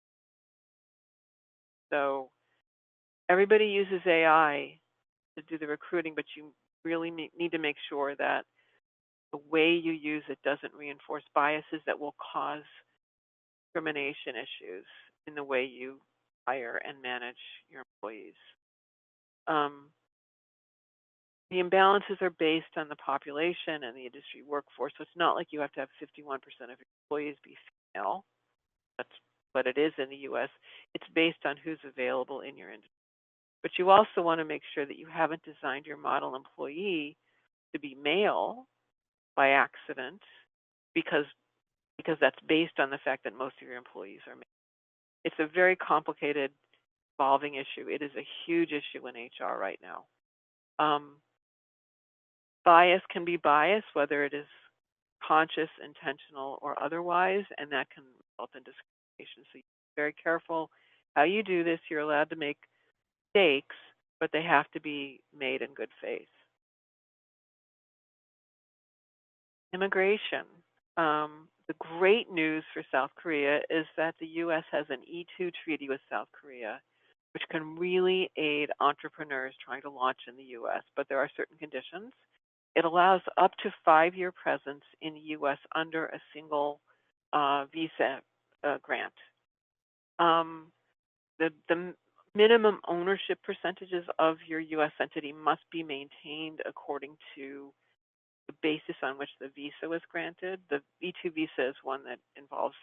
Speaker 2: So everybody uses AI to do the recruiting, but you really need to make sure that the way you use it doesn't reinforce biases that will cause discrimination issues in the way you hire and manage your employees. The imbalances are based on the population and the industry workforce. So it's not like you have to have 51% of your employees be female. That's what it is in the US. It's based on who's available in your industry. But you also want to make sure that you haven't designed your model employee to be male by accident because that's based on the fact that most of your employees are male. It's a very complicated, evolving issue. It is a huge issue in HR right now. Bias can be bias, whether it is conscious, intentional, or otherwise, and that can result in discrimination. So you be very careful how you do this. You're allowed to make mistakes, but they have to be made in good faith. Immigration. The great news for South Korea is that the U.S. has an E2 treaty with South Korea, which can really aid entrepreneurs trying to launch in the U.S., but there are certain conditions. It allows up to 5-year presence in the U.S. under a single visa grant. The minimum ownership percentages of your U.S. entity must be maintained according to the basis on which the visa was granted. The V2 visa is one that involves,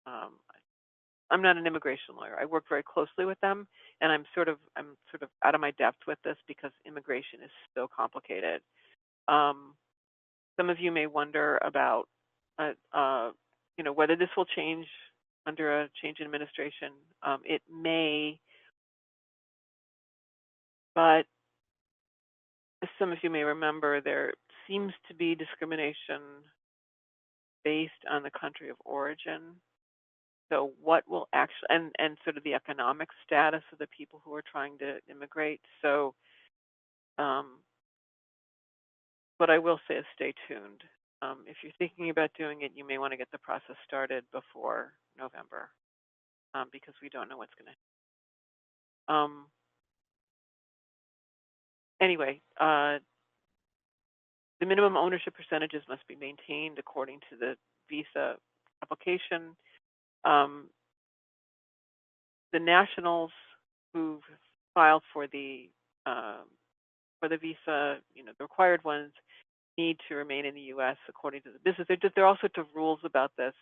Speaker 2: I'm not an immigration lawyer. I work very closely with them, and I'm sort of out of my depth with this because immigration is so complicated. Some of you may wonder about, whether this will change under a change in administration. It may, but as some of you may remember, there seems to be discrimination based on the country of origin. So what will actually, and sort of the economic status of the people who are trying to immigrate. So what I will say is stay tuned. If you're thinking about doing it, you may want to get the process started before November because we don't know what's going to. Anyway, the minimum ownership percentages must be maintained according to the visa application. The nationals who've filed for the visa, the required ones, need to remain in the U.S. according to the business. There are all sorts of rules about this.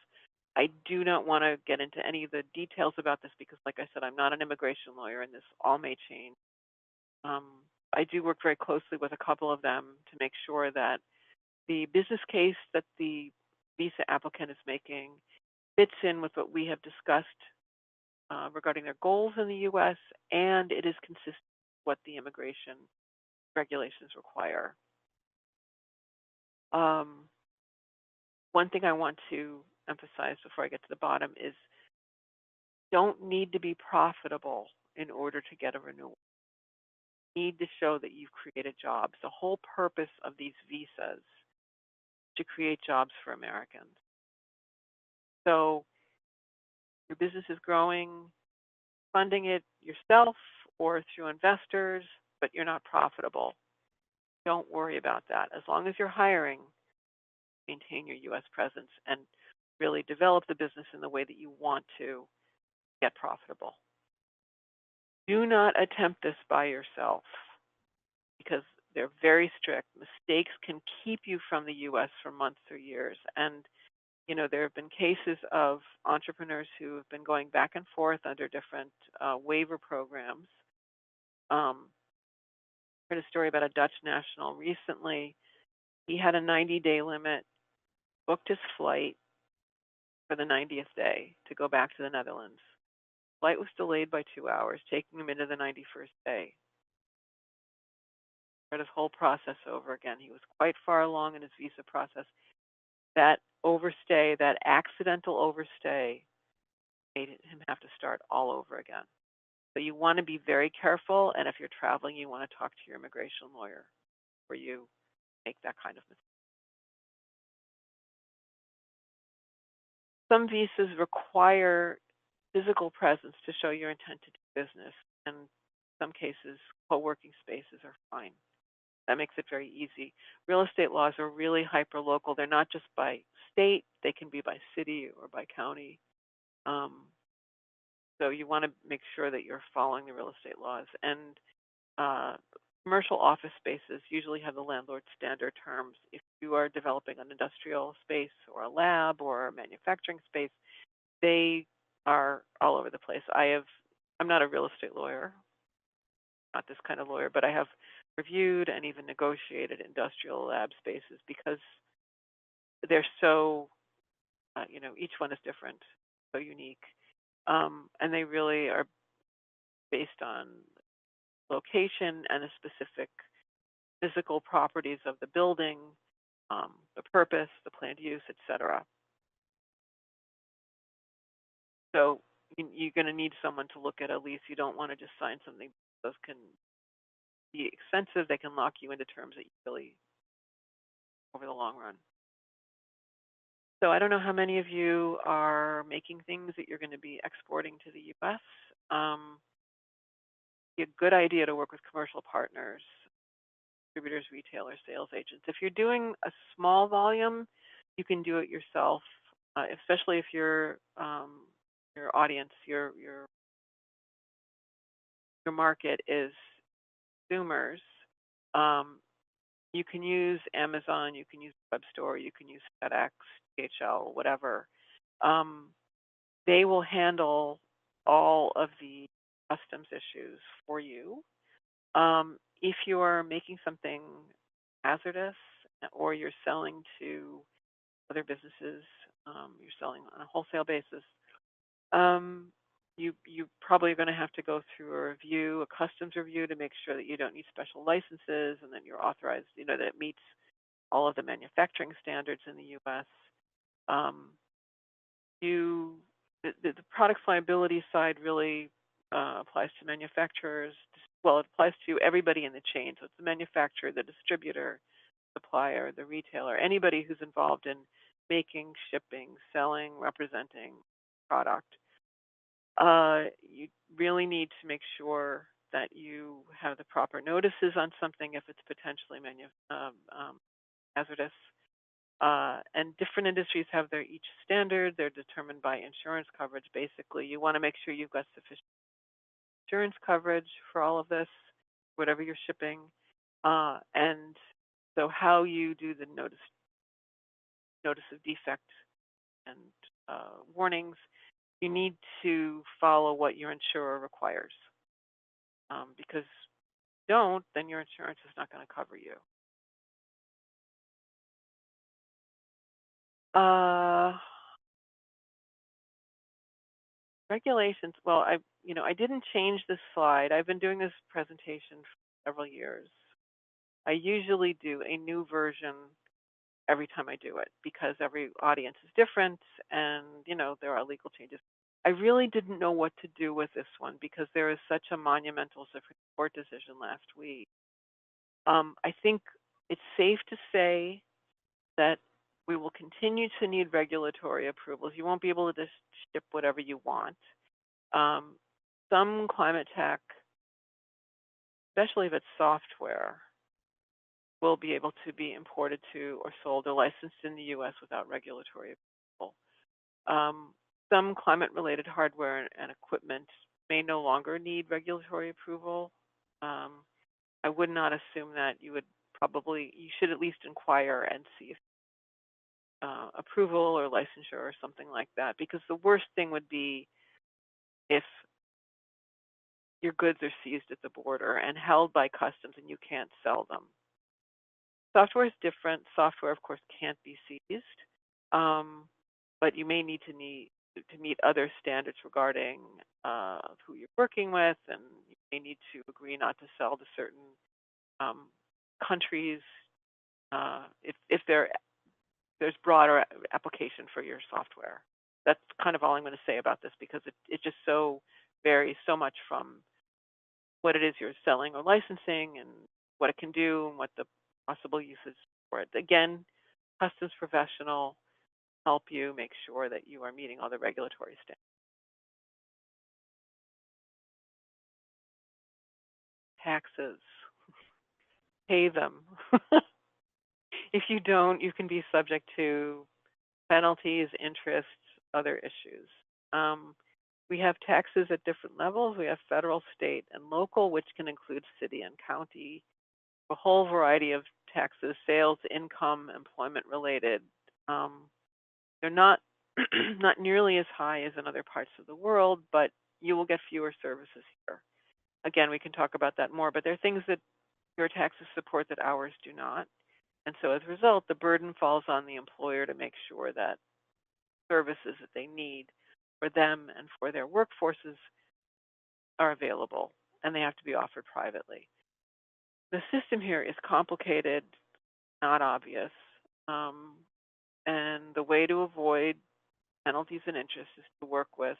Speaker 2: I do not want to get into any of the details about this because, like I said, I'm not an immigration lawyer, and this all may change. I do work very closely with a couple of them to make sure that the business case that the visa applicant is making fits in with what we have discussed regarding their goals in the U.S., and it is consistent with what the immigration regulations require. one thing I want to emphasize before I get to the bottom is don't need to be profitable in order to get a renewal. You need to show that you've created jobs. The whole purpose of these visas is to create jobs for Americans. So your business is growing, funding it yourself or through investors, but you're not profitable. Don't worry about that. As long as you're hiring, maintain your US presence and really develop the business in the way that you want to get profitable. Do not attempt this by yourself because they're very strict. Mistakes can keep you from the US for months or years. And, there have been cases of entrepreneurs who have been going back and forth under different waiver programs. I heard a story about a Dutch national recently. He had a 90-day limit, booked his flight for the 90th day to go back to the Netherlands. Flight was delayed by 2 hours, taking him into the 91st day. Start his whole process over again. He was quite far along in his visa process. That overstay, that accidental overstay, made him have to start all over again. So you want to be very careful, and if you're traveling, you want to talk to your immigration lawyer before you make that kind of mistake. Some visas require physical presence to show your intent to do business, and in some cases, co-working spaces are fine. That makes it very easy. Real estate laws are really hyper-local. They're not just by state, they can be by city or by county. So you want to make sure that you're following the real estate laws. And commercial office spaces usually have the landlord standard terms. If you are developing an industrial space or a lab or a manufacturing space, they are all over the place. I'm not a real estate lawyer, not this kind of lawyer, but I have reviewed and even negotiated industrial lab spaces because they're so, each one is different, so unique. And they really are based on location and the specific physical properties of the building, the purpose, the planned use, etc. So you're going to need someone to look at a lease. You don't want to just sign something. Those can be expensive. They can lock you into terms that you really over the long run. So I don't know how many of you are making things that you're going to be exporting to the U.S. Be a good idea to work with commercial partners, distributors, retailers, sales agents. If you're doing a small volume, you can do it yourself, especially if your audience, your market is consumers. You can use Amazon, you can use web store, you can use FedEx, DHL, whatever. They will handle all of the customs issues for you. If you're making something hazardous or you're selling to other businesses, you're selling on a wholesale basis, you probably are going to have to go through a review, a customs review, to make sure that you don't need special licenses and that you're authorized, that it meets all of the manufacturing standards in the U.S. The products liability side really applies to manufacturers. Well, it applies to everybody in the chain. So it's the manufacturer, the distributor, supplier, the retailer, anybody who's involved in making, shipping, selling, representing product. You really need to make sure that you have the proper notices on something if it's potentially hazardous. And different industries have their each standard. They're determined by insurance coverage. Basically, you want to make sure you've got sufficient insurance coverage for all of this, whatever you're shipping. And so how you do the notice of defect and warnings, you need to follow what your insurer requires. Because if you don't, then your insurance is not going to cover you. Regulations. Well, I didn't change this slide. I've been doing this presentation for several years. I usually do a new version every time I do it because every audience is different and, there are legal changes. I really didn't know what to do with this one because there is such a monumental Supreme Court decision last week. I think it's safe to say that we will continue to need regulatory approvals. You won't be able to just ship whatever you want. Some climate tech, especially if it's software, will be able to be imported to or sold or licensed in the US without regulatory approval. Some climate-related hardware and equipment may no longer need regulatory approval. I would not assume that. You should at least inquire and see if approval or licensure or something like that, because the worst thing would be if your goods are seized at the border and held by customs and you can't sell them. Software is different. Software, of course, can't be seized, but you may need to meet other standards regarding who you're working with, and you may need to agree not to sell to certain countries if there's broader application for your software. That's kind of all I'm going to say about this because it just so varies so much from what it is you're selling or licensing and what it can do and what the possible uses for it. Again, customs professional help you make sure that you are meeting all the regulatory standards. Taxes, pay them. If you don't, you can be subject to penalties, interest, other issues. We have taxes at different levels. We have federal, state, and local, which can include city and county. A whole variety of taxes, sales, income, employment related. They're not not nearly as high as in other parts of the world, but you will get fewer services here. Again, we can talk about that more, but there are things that your taxes support that ours do not. And so as a result, the burden falls on the employer to make sure that services that they need for them and for their workforces are available, and they have to be offered privately. The system here is complicated, not obvious, and the way to avoid penalties and interest is to work with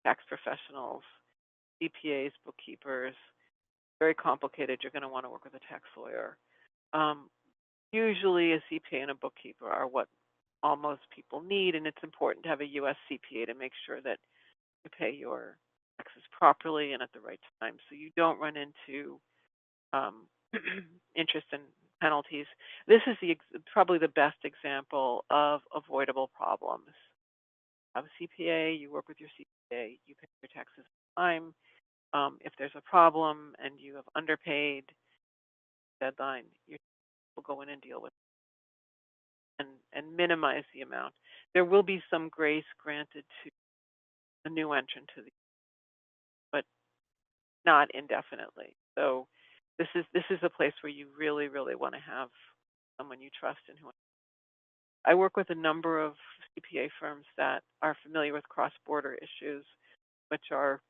Speaker 2: tax professionals, CPAs, bookkeepers. Very complicated. You're going to want to work with a tax lawyer. Usually a CPA and a bookkeeper are what almost people need, and it's important to have a US CPA to make sure that you pay your taxes properly and at the right time so you don't run into interest and penalties. This is probably the best example of avoidable problems. You have a CPA, you work with your CPA, you pay your taxes on time. If there's a problem and you have underpaid deadline, you will go in and deal with it and minimize the amount. There will be some grace granted to a new entrant to the, but not indefinitely. So this is a place where you really, really want to have someone you trust and who. I work with a number of CPA firms that are familiar with cross-border issues, which are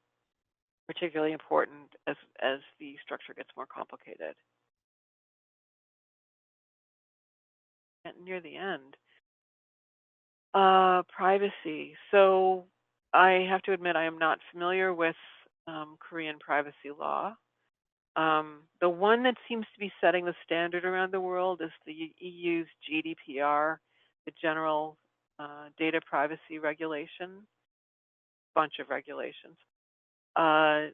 Speaker 2: particularly important as the structure gets more complicated. And near the end, privacy. So I have to admit I am not familiar with Korean privacy law. The one that seems to be setting the standard around the world is the EU's GDPR, the General Data Privacy Regulation, bunch of regulations. A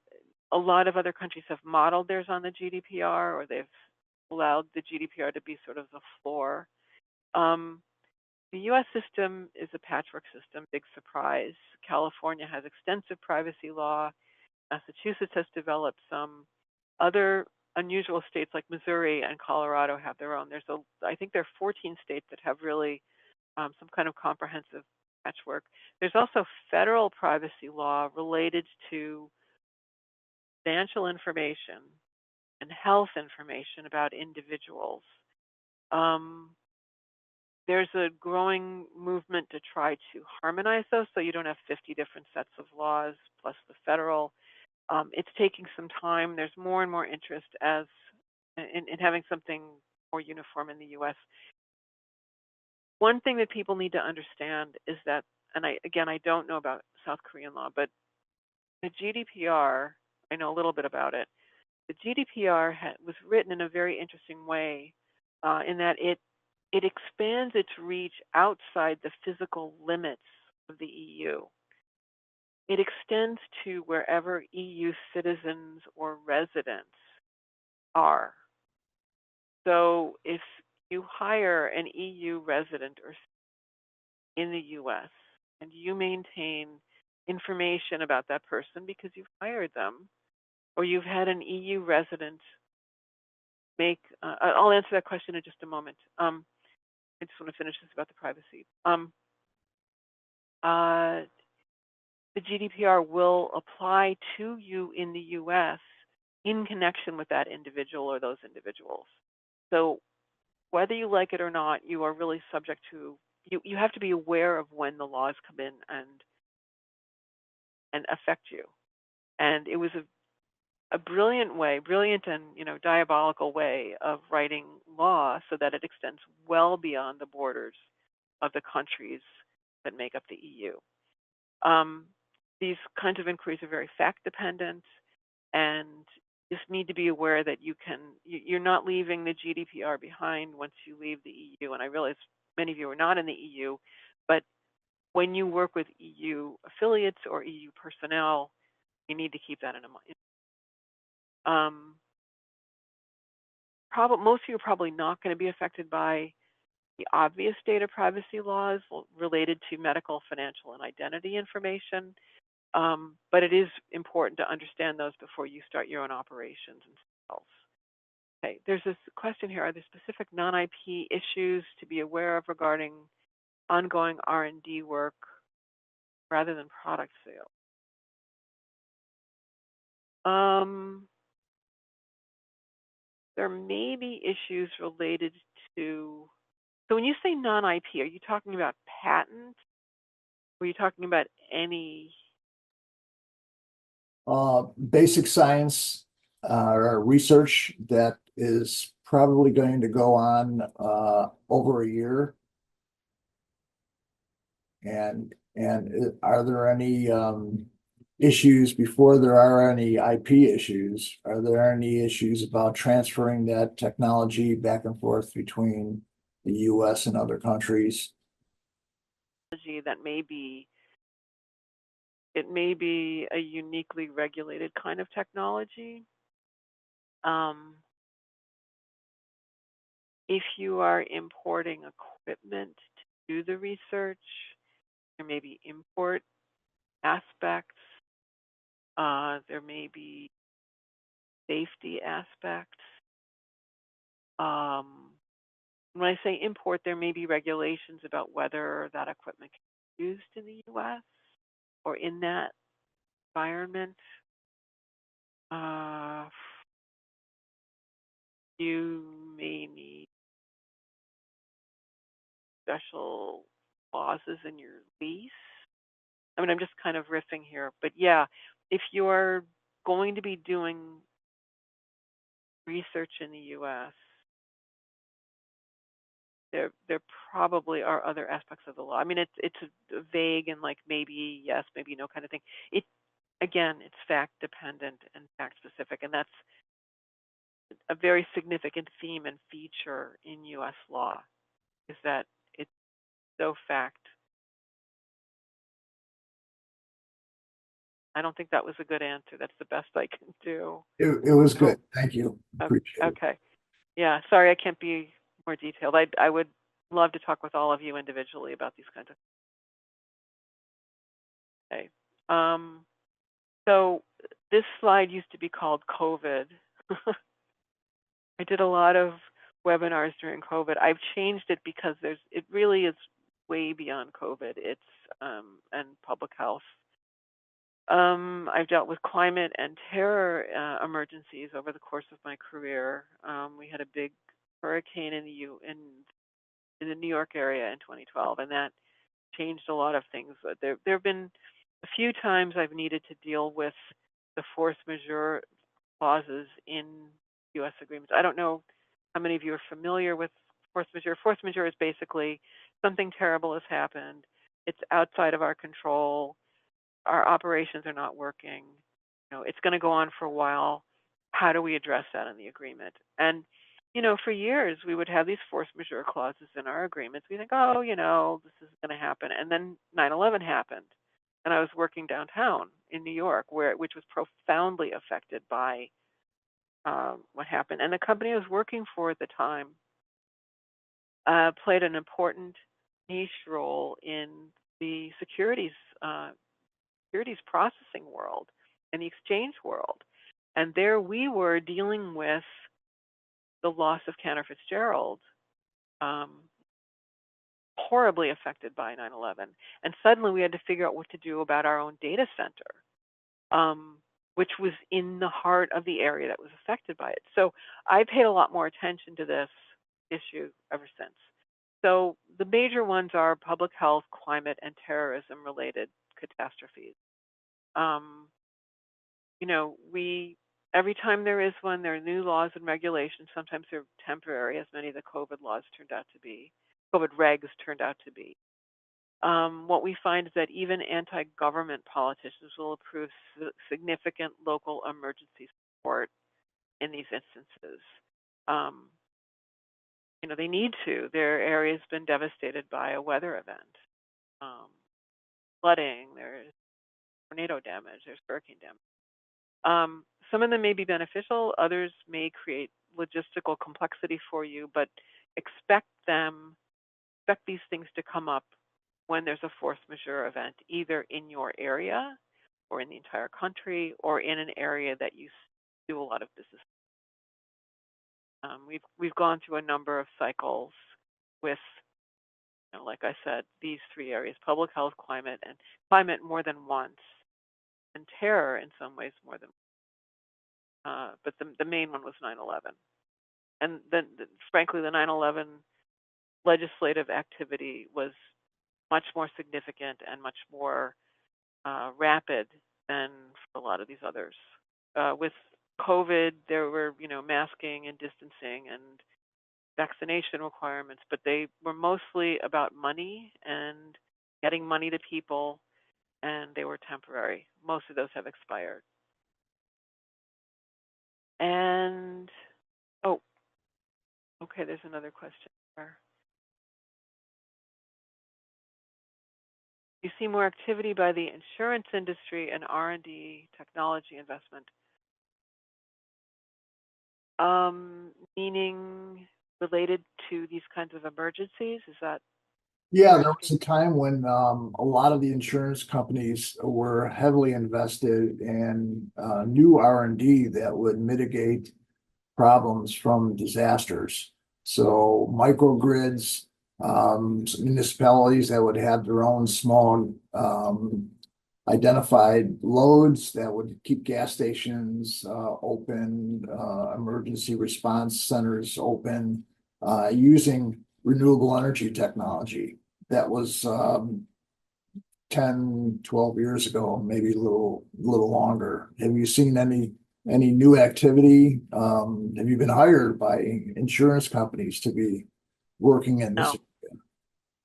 Speaker 2: lot of other countries have modeled theirs on the GDPR, or they've allowed the GDPR to be sort of the floor. The US system is a patchwork system, big surprise. California has extensive privacy law. Massachusetts has developed some. Other unusual states like Missouri and Colorado have their own. I think there are 14 states that have really some kind of comprehensive patchwork. There's also federal privacy law related to financial information and health information about individuals. There's a growing movement to try to harmonize those so you don't have 50 different sets of laws plus the federal. It's taking some time. There's more and more interest in having something more uniform in the US. one thing that people need to understand is that, and I don't know about South Korean law, but the GDPR, I know a little bit about it. The GDPR was written in a very interesting way, in that it expands its reach outside the physical limits of the EU. It extends to wherever EU citizens or residents are. So if you hire an EU resident or in the US and you maintain information about that person because you've hired them, or you've had an EU resident make, I'll answer that question in just a moment. I just want to finish this about the privacy. The GDPR will apply to you in the US in connection with that individual or those individuals. So whether you like it or not, you are really subject to, you have to be aware of when the laws come in and affect you. And it was a brilliant and diabolical way of writing law so that it extends well beyond the borders of the countries that make up the EU. These kinds of inquiries are very fact dependent, and just need to be aware that you're not leaving the GDPR behind once you leave the EU. And I realize many of you are not in the EU, but when you work with EU affiliates or EU personnel, you need to keep that in mind. Most of you are probably not going to be affected by the obvious data privacy laws related to medical, financial, and identity information. But it is important to understand those before you start your own operations and sales. Okay, there's this question here: are there specific non-IP issues to be aware of regarding ongoing R&D work rather than product sales? There may be issues related to. So when you say non-IP, are you talking about patent? Or are you talking about any?
Speaker 3: Basic science research that is probably going to go on over a year. And are there any issues before there are any IP issues? Are there any issues about transferring that technology back and forth between the US and other countries?
Speaker 2: That it may be a uniquely regulated kind of technology. If you are importing equipment to do the research, there may be import aspects. There may be safety aspects. When I say import, there may be regulations about whether that equipment can be used in the US or in that environment. You may need special clauses in your lease. I mean, I'm just kind of riffing here, but yeah, if you're going to be doing research in the US, there probably are other aspects of the law. I mean, it's a vague and like maybe yes, maybe no kind of thing. Again, it's fact dependent and fact specific, and that's a very significant theme and feature in US law, is that it's so fact. I don't think that was a good answer. That's the best I can do.
Speaker 3: It was good. Thank you. Appreciate it.
Speaker 2: Okay. Yeah, sorry I can't be more detailed. I would love to talk with all of you individually about these kinds of things. Okay. So this slide used to be called COVID. I did a lot of webinars during COVID. I've changed it because it really is way beyond COVID. It's and public health. I've dealt with climate and terror emergencies over the course of my career. We had a big hurricane in the New York area in 2012, and that changed a lot of things. There have been a few times I've needed to deal with the force majeure clauses in U.S. agreements. I don't know how many of you are familiar with force majeure. Force majeure is basically something terrible has happened. It's outside of our control. Our operations are not working. It's going to go on for a while. How do we address that in the agreement? And for years we would have these force majeure clauses in our agreements. We think, oh, this is going to happen. And then 9/11 happened, and I was working downtown in New York, which was profoundly affected by what happened. And the company I was working for at the time played an important niche role in the securities processing world and the exchange world. And there we were dealing with the loss of Cantor Fitzgerald, horribly affected by 9/11. And suddenly we had to figure out what to do about our own data center, which was in the heart of the area that was affected by it. So I paid a lot more attention to this issue ever since. So the major ones are public health, climate, and terrorism-related catastrophes. Every time there is one, there are new laws and regulations. Sometimes they're temporary, as many of the COVID laws turned out to be. COVID regs turned out to be. What we find is that even anti-government politicians will approve significant local emergency support in these instances. They need to. Their area's been devastated by a weather event, flooding, there's tornado damage, there's hurricane damage. Some of them may be beneficial, others may create logistical complexity for you, but expect these things to come up when there's a force majeure event, either in your area or in the entire country or in an area that you do a lot of business. We've gone through a number of cycles with, like I said, these three areas: public health, climate, and climate more than once, and terror in some ways more than. But the main one was 9/11, and then frankly, the 9/11 legislative activity was much more significant and much more rapid than for a lot of these others. With COVID, there were, masking and distancing and vaccination requirements, but they were mostly about money and getting money to people, and they were temporary. Most of those have expired. And, oh, okay, there's another question there. You see more activity by the insurance industry and R&D technology investment. Meaning related to these kinds of emergencies? Is that?
Speaker 3: Yeah, there was a time when a lot of the insurance companies were heavily invested in new R&D that would mitigate problems from disasters. So microgrids, municipalities that would have their own small identified loads that would keep gas stations open, emergency response centers open, using renewable energy technology. That was 10, 12 years ago, maybe a little longer. Have you seen any new activity? Have you been hired by insurance companies to be working in this?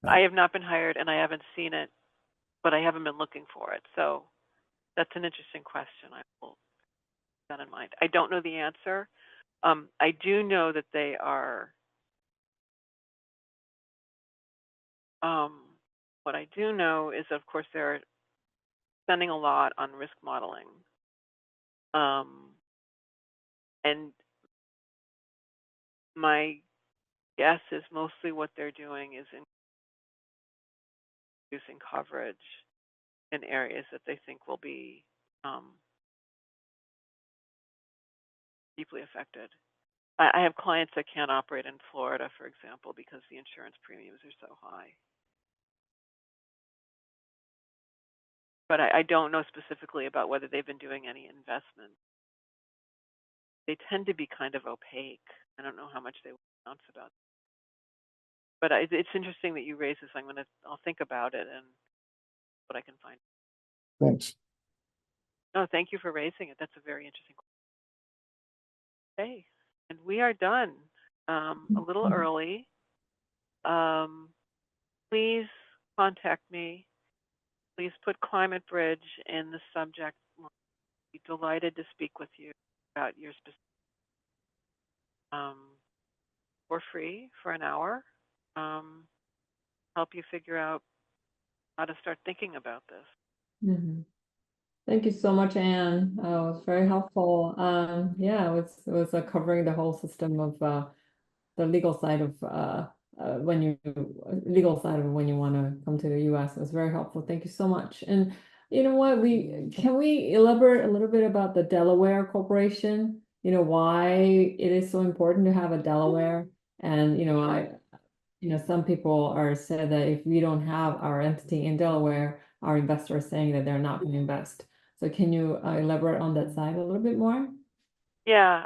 Speaker 2: No, I have not been hired, and I haven't seen it, but I haven't been looking for it. So that's an interesting question. I will keep that in mind. I don't know the answer. I do know that they are. What I do know is, of course, they're spending a lot on risk modeling. And my guess is mostly what they're doing is increasing coverage in areas that they think will be deeply affected. I have clients that can't operate in Florida, for example, because the insurance premiums are so high. But I don't know specifically about whether they've been doing any investment. They tend to be kind of opaque. I don't know how much they will announce about it. But it's interesting that you raise this. I'll think about it and what I can find.
Speaker 3: Thanks.
Speaker 2: No, thank you for raising it. That's a very interesting question. Okay, and we are done. A little early. please contact me. Please put Climate Bridge in the subject line. I'd be delighted to speak with you about your specific, for free for an hour, help you figure out how to start thinking about this.
Speaker 1: Mhm. Thank you so much, Anne. It was very helpful. Yeah, it was covering the whole system of the legal side of when you legal side of when you want to come to the US. It was very helpful. Thank you so much. And you know what, can we elaborate a little bit about the Delaware Corporation? You know, why it is so important to have a Delaware. And some people are said that if we don't have our entity in Delaware, our investors are saying that they're not going to invest. So can you elaborate on that side a little bit more?
Speaker 2: Yeah,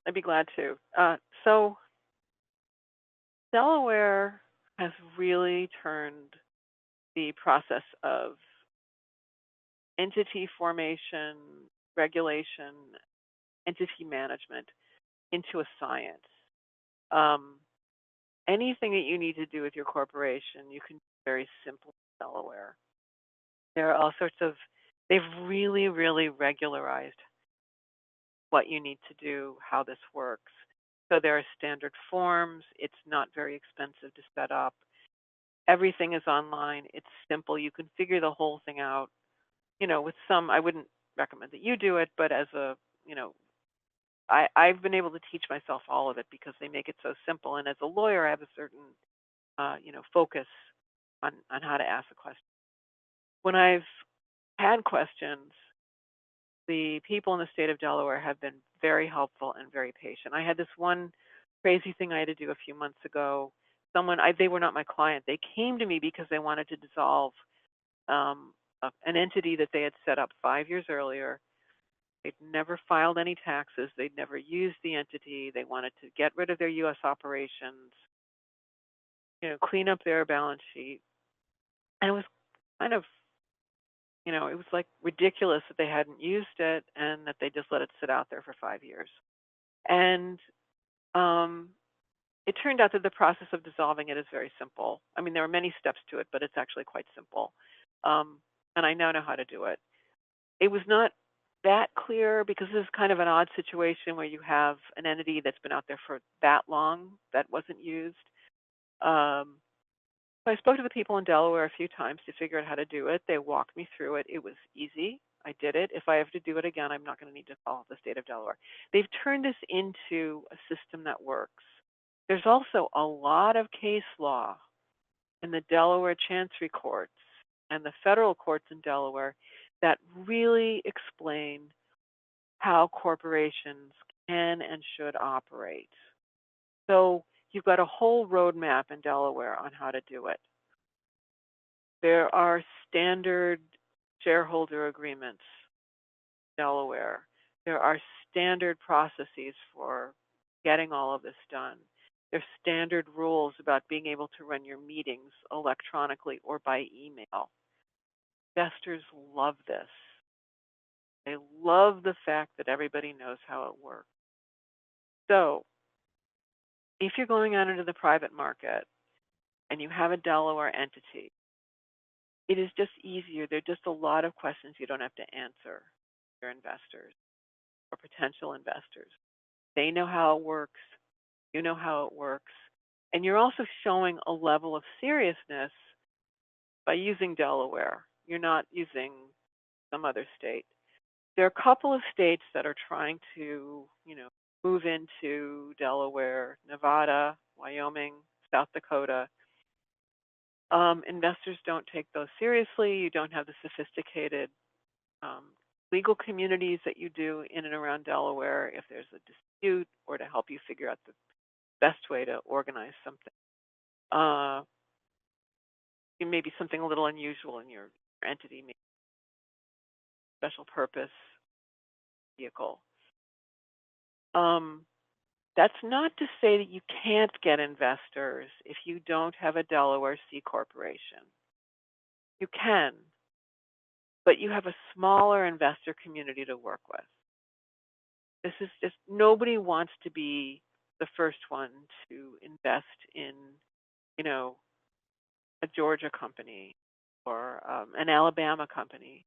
Speaker 2: I'd be glad to. So Delaware has really turned the process of entity formation, regulation, entity management into a science. Anything that you need to do with your corporation, you can do very simply in Delaware. There are all sorts of, they've really, really regularized what you need to do, how this works. So there are standard forms. It's not very expensive to set up. Everything is online. It's simple. You can figure the whole thing out. With some, I wouldn't recommend that you do it, but as a, I've been able to teach myself all of it because they make it so simple. And as a lawyer, I have a certain, focus on how to ask a question. When I've had questions, the people in the state of Delaware have been very helpful and very patient. I had this one crazy thing I had to do a few months ago. They were not my client. They came to me because they wanted to dissolve an entity that they had set up 5 years earlier. They'd never filed any taxes. They'd never used the entity. They wanted to get rid of their U.S. operations, clean up their balance sheet. And it was kind of, it was like ridiculous that they hadn't used it and that they just let it sit out there for 5 years. And it turned out that the process of dissolving it is very simple. I mean, there are many steps to it, but it's actually quite simple. And I now know how to do it. It was not that clear because this is kind of an odd situation where you have an entity that's been out there for that long that wasn't used. So I spoke to the people in Delaware a few times to figure out how to do it. They walked me through it. It was easy. I did it. If I have to do it again, I'm not going to need to follow the state of Delaware. They've turned this into a system that works. There's also a lot of case law in the Delaware Chancery Courts and the federal courts in Delaware that really explain how corporations can and should operate. So you've got a whole roadmap in Delaware on how to do it. There are standard shareholder agreements in Delaware. There are standard processes for getting all of this done. There's standard rules about being able to run your meetings electronically or by email. Investors love this. They love the fact that everybody knows how it works. So if you're going out into the private market and you have a Delaware entity, it is just easier. There are just a lot of questions you don't have to answer your investors or potential investors. They know how it works. You know how it works. And you're also showing a level of seriousness by using Delaware. You're not using some other state. There are a couple of states that are trying to, move into Delaware, Nevada, Wyoming, South Dakota. Investors don't take those seriously. You don't have the sophisticated legal communities that you do in and around Delaware if there's a dispute or to help you figure out the best way to organize something. It may be something a little unusual in your entity, maybe special purpose vehicle. That's not to say that you can't get investors if you don't have a Delaware C corporation. You can, but you have a smaller investor community to work with. This is just, nobody wants to be the first one to invest in you know, a Georgia company or an Alabama company,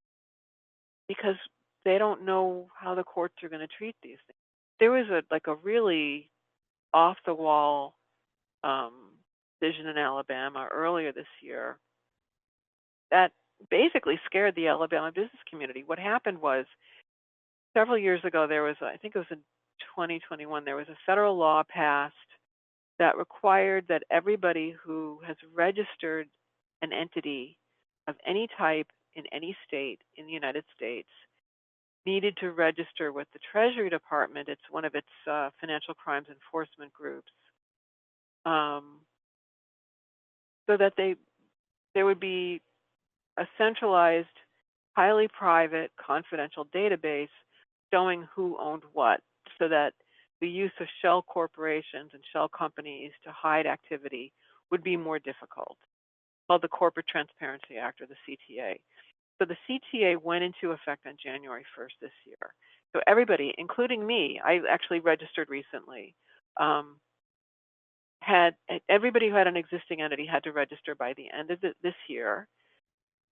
Speaker 2: because they don't know how the courts are going to treat these things. There was a really off the wall um, decision in Alabama earlier this year that basically scared the Alabama business community. What happened was several years ago, there was, I think it was in 2021, there was a federal law passed that required that everybody who has registered an entity of any type in any state in the United States needed to register with the Treasury Department. It's one of its financial crimes enforcement groups, um, so that there would be a centralized, highly private, confidential database showing who owned what, so that the use of shell corporations and shell companies to hide activity would be more difficult, called the Corporate Transparency Act, or the CTA. So the CTA went into effect on January 1st this year. So everybody, including me, I actually registered recently, everybody who had an existing entity had to register by the end of this year.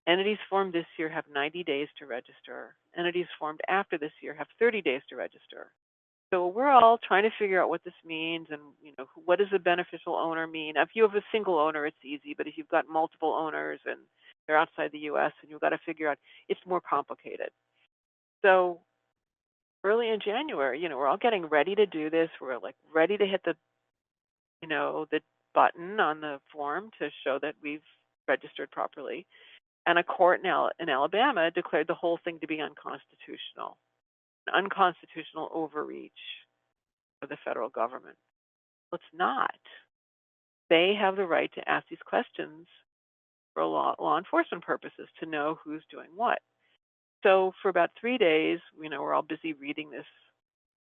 Speaker 2: Entities formed this year have 90 days to register. Entities formed after this year have 30 days to register. So we're all trying to figure out what this means, and what does a beneficial owner mean? If you have a single owner, it's easy, but if you've got multiple owners and they're outside the U.S. and you've got to figure out, it's more complicated. So early in January, we're all getting ready to do this. We're like ready to hit the button on the form to show that we've registered properly. And a court in Alabama declared the whole thing to be unconstitutional, an unconstitutional overreach of the federal government. Well, it's not. They have the right to ask these questions for law enforcement purposes, to know who's doing what. So for about 3 days, we're all busy reading this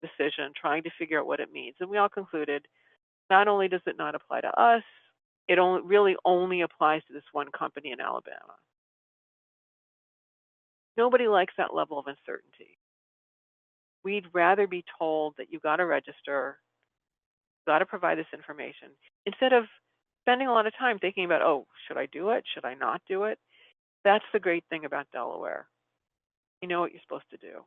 Speaker 2: decision, trying to figure out what it means. And we all concluded, not only does it not apply to us, it really only applies to this one company in Alabama. Nobody likes that level of uncertainty. We'd rather be told that you've got to register, you've got to provide this information, instead of spending a lot of time thinking about, oh, should I do it? Should I not do it? That's the great thing about Delaware. You know what you're supposed to do.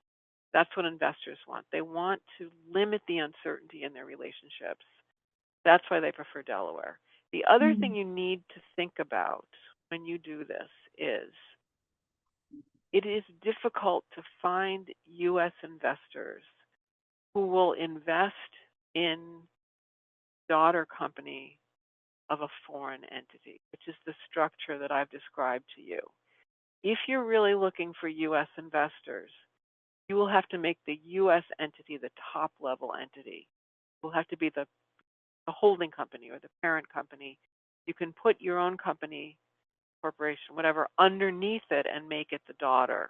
Speaker 2: That's what investors want. They want to limit the uncertainty in their relationships. That's why they prefer Delaware. The other thing you need to think about when you do this is, it is difficult to find U.S. investors who will invest in daughter company of a foreign entity, which is the structure that I've described to you. If you're really looking for U.S. investors, you will have to make the U.S. entity the top level entity. It will have to be the holding company or the parent company. You can put your own company, corporation, whatever, underneath it and make it the daughter.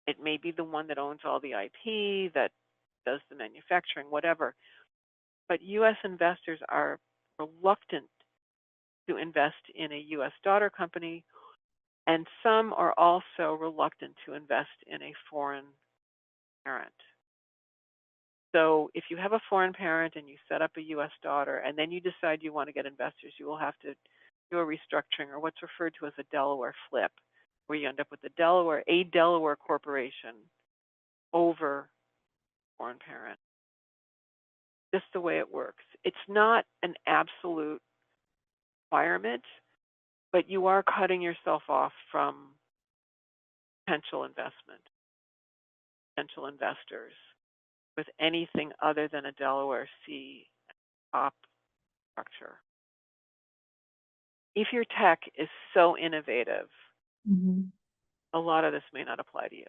Speaker 2: It may be the one that owns all the IP, that does the manufacturing, whatever. But U.S. investors are reluctant to invest in a U.S. daughter company, and some are also reluctant to invest in a foreign parent. So if you have a foreign parent and you set up a U.S. daughter, and then you decide you want to get investors, you will have to do a restructuring, or what's referred to as a Delaware flip, where you end up with a Delaware corporation over foreign parent. Just the way it works. It's not an absolute requirement, but you are cutting yourself off from potential investors with anything other than a Delaware C top structure. If your tech is so innovative, a lot of this may not apply to you.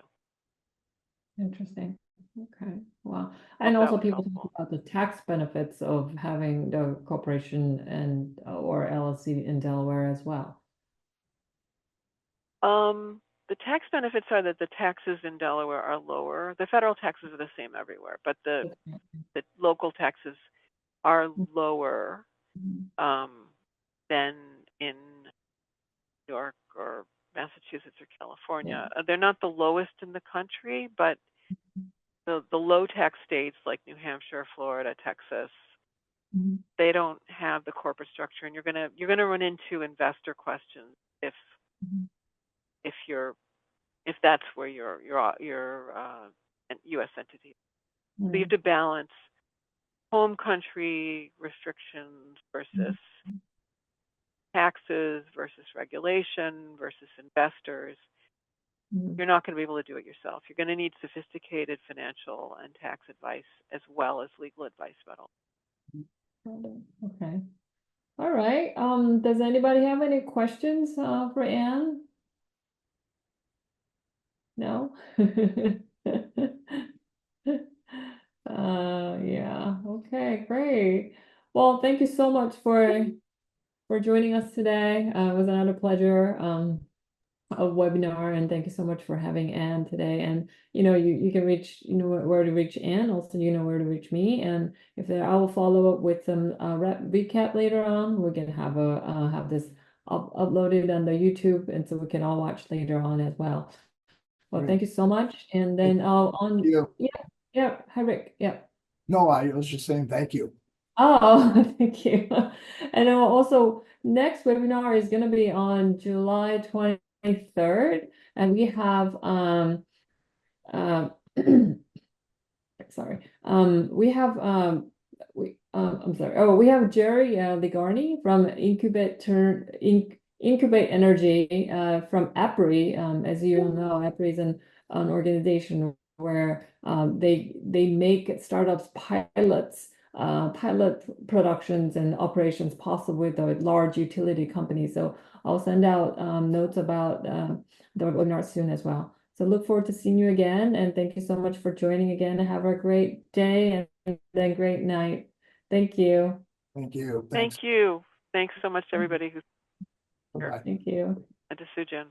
Speaker 1: Interesting. Okay. Wow.
Speaker 2: Hope
Speaker 1: And
Speaker 2: that
Speaker 1: also
Speaker 2: was
Speaker 1: people talk
Speaker 2: helpful.
Speaker 1: about the tax benefits of having the corporation and or LLC in Delaware as well.
Speaker 2: The tax benefits are that the taxes in Delaware are lower. The federal taxes are the same everywhere, but the local taxes are lower than in New York or Massachusetts or California. They're not the lowest in the country, but the low tax states like New Hampshire, Florida, Texas,
Speaker 1: Mhm.
Speaker 2: They don't have the corporate structure, and you're gonna run into investor questions if
Speaker 1: Mhm.
Speaker 2: if you're if that's where your U.S. entity. So you have
Speaker 1: Right.
Speaker 2: to balance home country restrictions
Speaker 1: Mhm.
Speaker 2: versus taxes versus regulation versus investors.
Speaker 1: Mhm.
Speaker 2: You're not going to be able to do it yourself. You're going to need sophisticated financial and tax advice as well as legal advice about all.
Speaker 1: Got it. Okay. All right. Does anybody have any questions for Anne? No? Yeah. Okay, great. Well, thank you so much for joining us today. It was another pleasure. A webinar, and thank you so much for having Anne today. And you can reach, where to reach Anne, also where to reach me. And if there, I will follow up with some recap later on. We're gonna have this uploaded on the YouTube, and so we can all watch later on as well. Well,
Speaker 3: Great.
Speaker 1: thank you so much. And
Speaker 3: Thank
Speaker 1: then on
Speaker 3: you.
Speaker 1: yeah, yeah, hi Rick, yeah.
Speaker 3: No, I was just saying thank you.
Speaker 1: Oh, thank you. And then also next webinar is going to be on July 23rd, and we have uh, sorry. We have I'm sorry. Oh, we have Jerry Ligarni from Incubate Energy from APRI. As you know, APRI is an organization where they make startups pilot productions and operations possible with the large utility companies. So I'll send out notes about the webinar soon as well. So look forward to seeing you again, and thank you so much for joining again. Have a great day and then great night. Thank you.
Speaker 3: Thank you.
Speaker 2: Thank
Speaker 3: Thanks.
Speaker 2: you. Thanks so much to everybody who's here
Speaker 3: Bye-bye.
Speaker 1: Thank you.
Speaker 2: and to Sujin.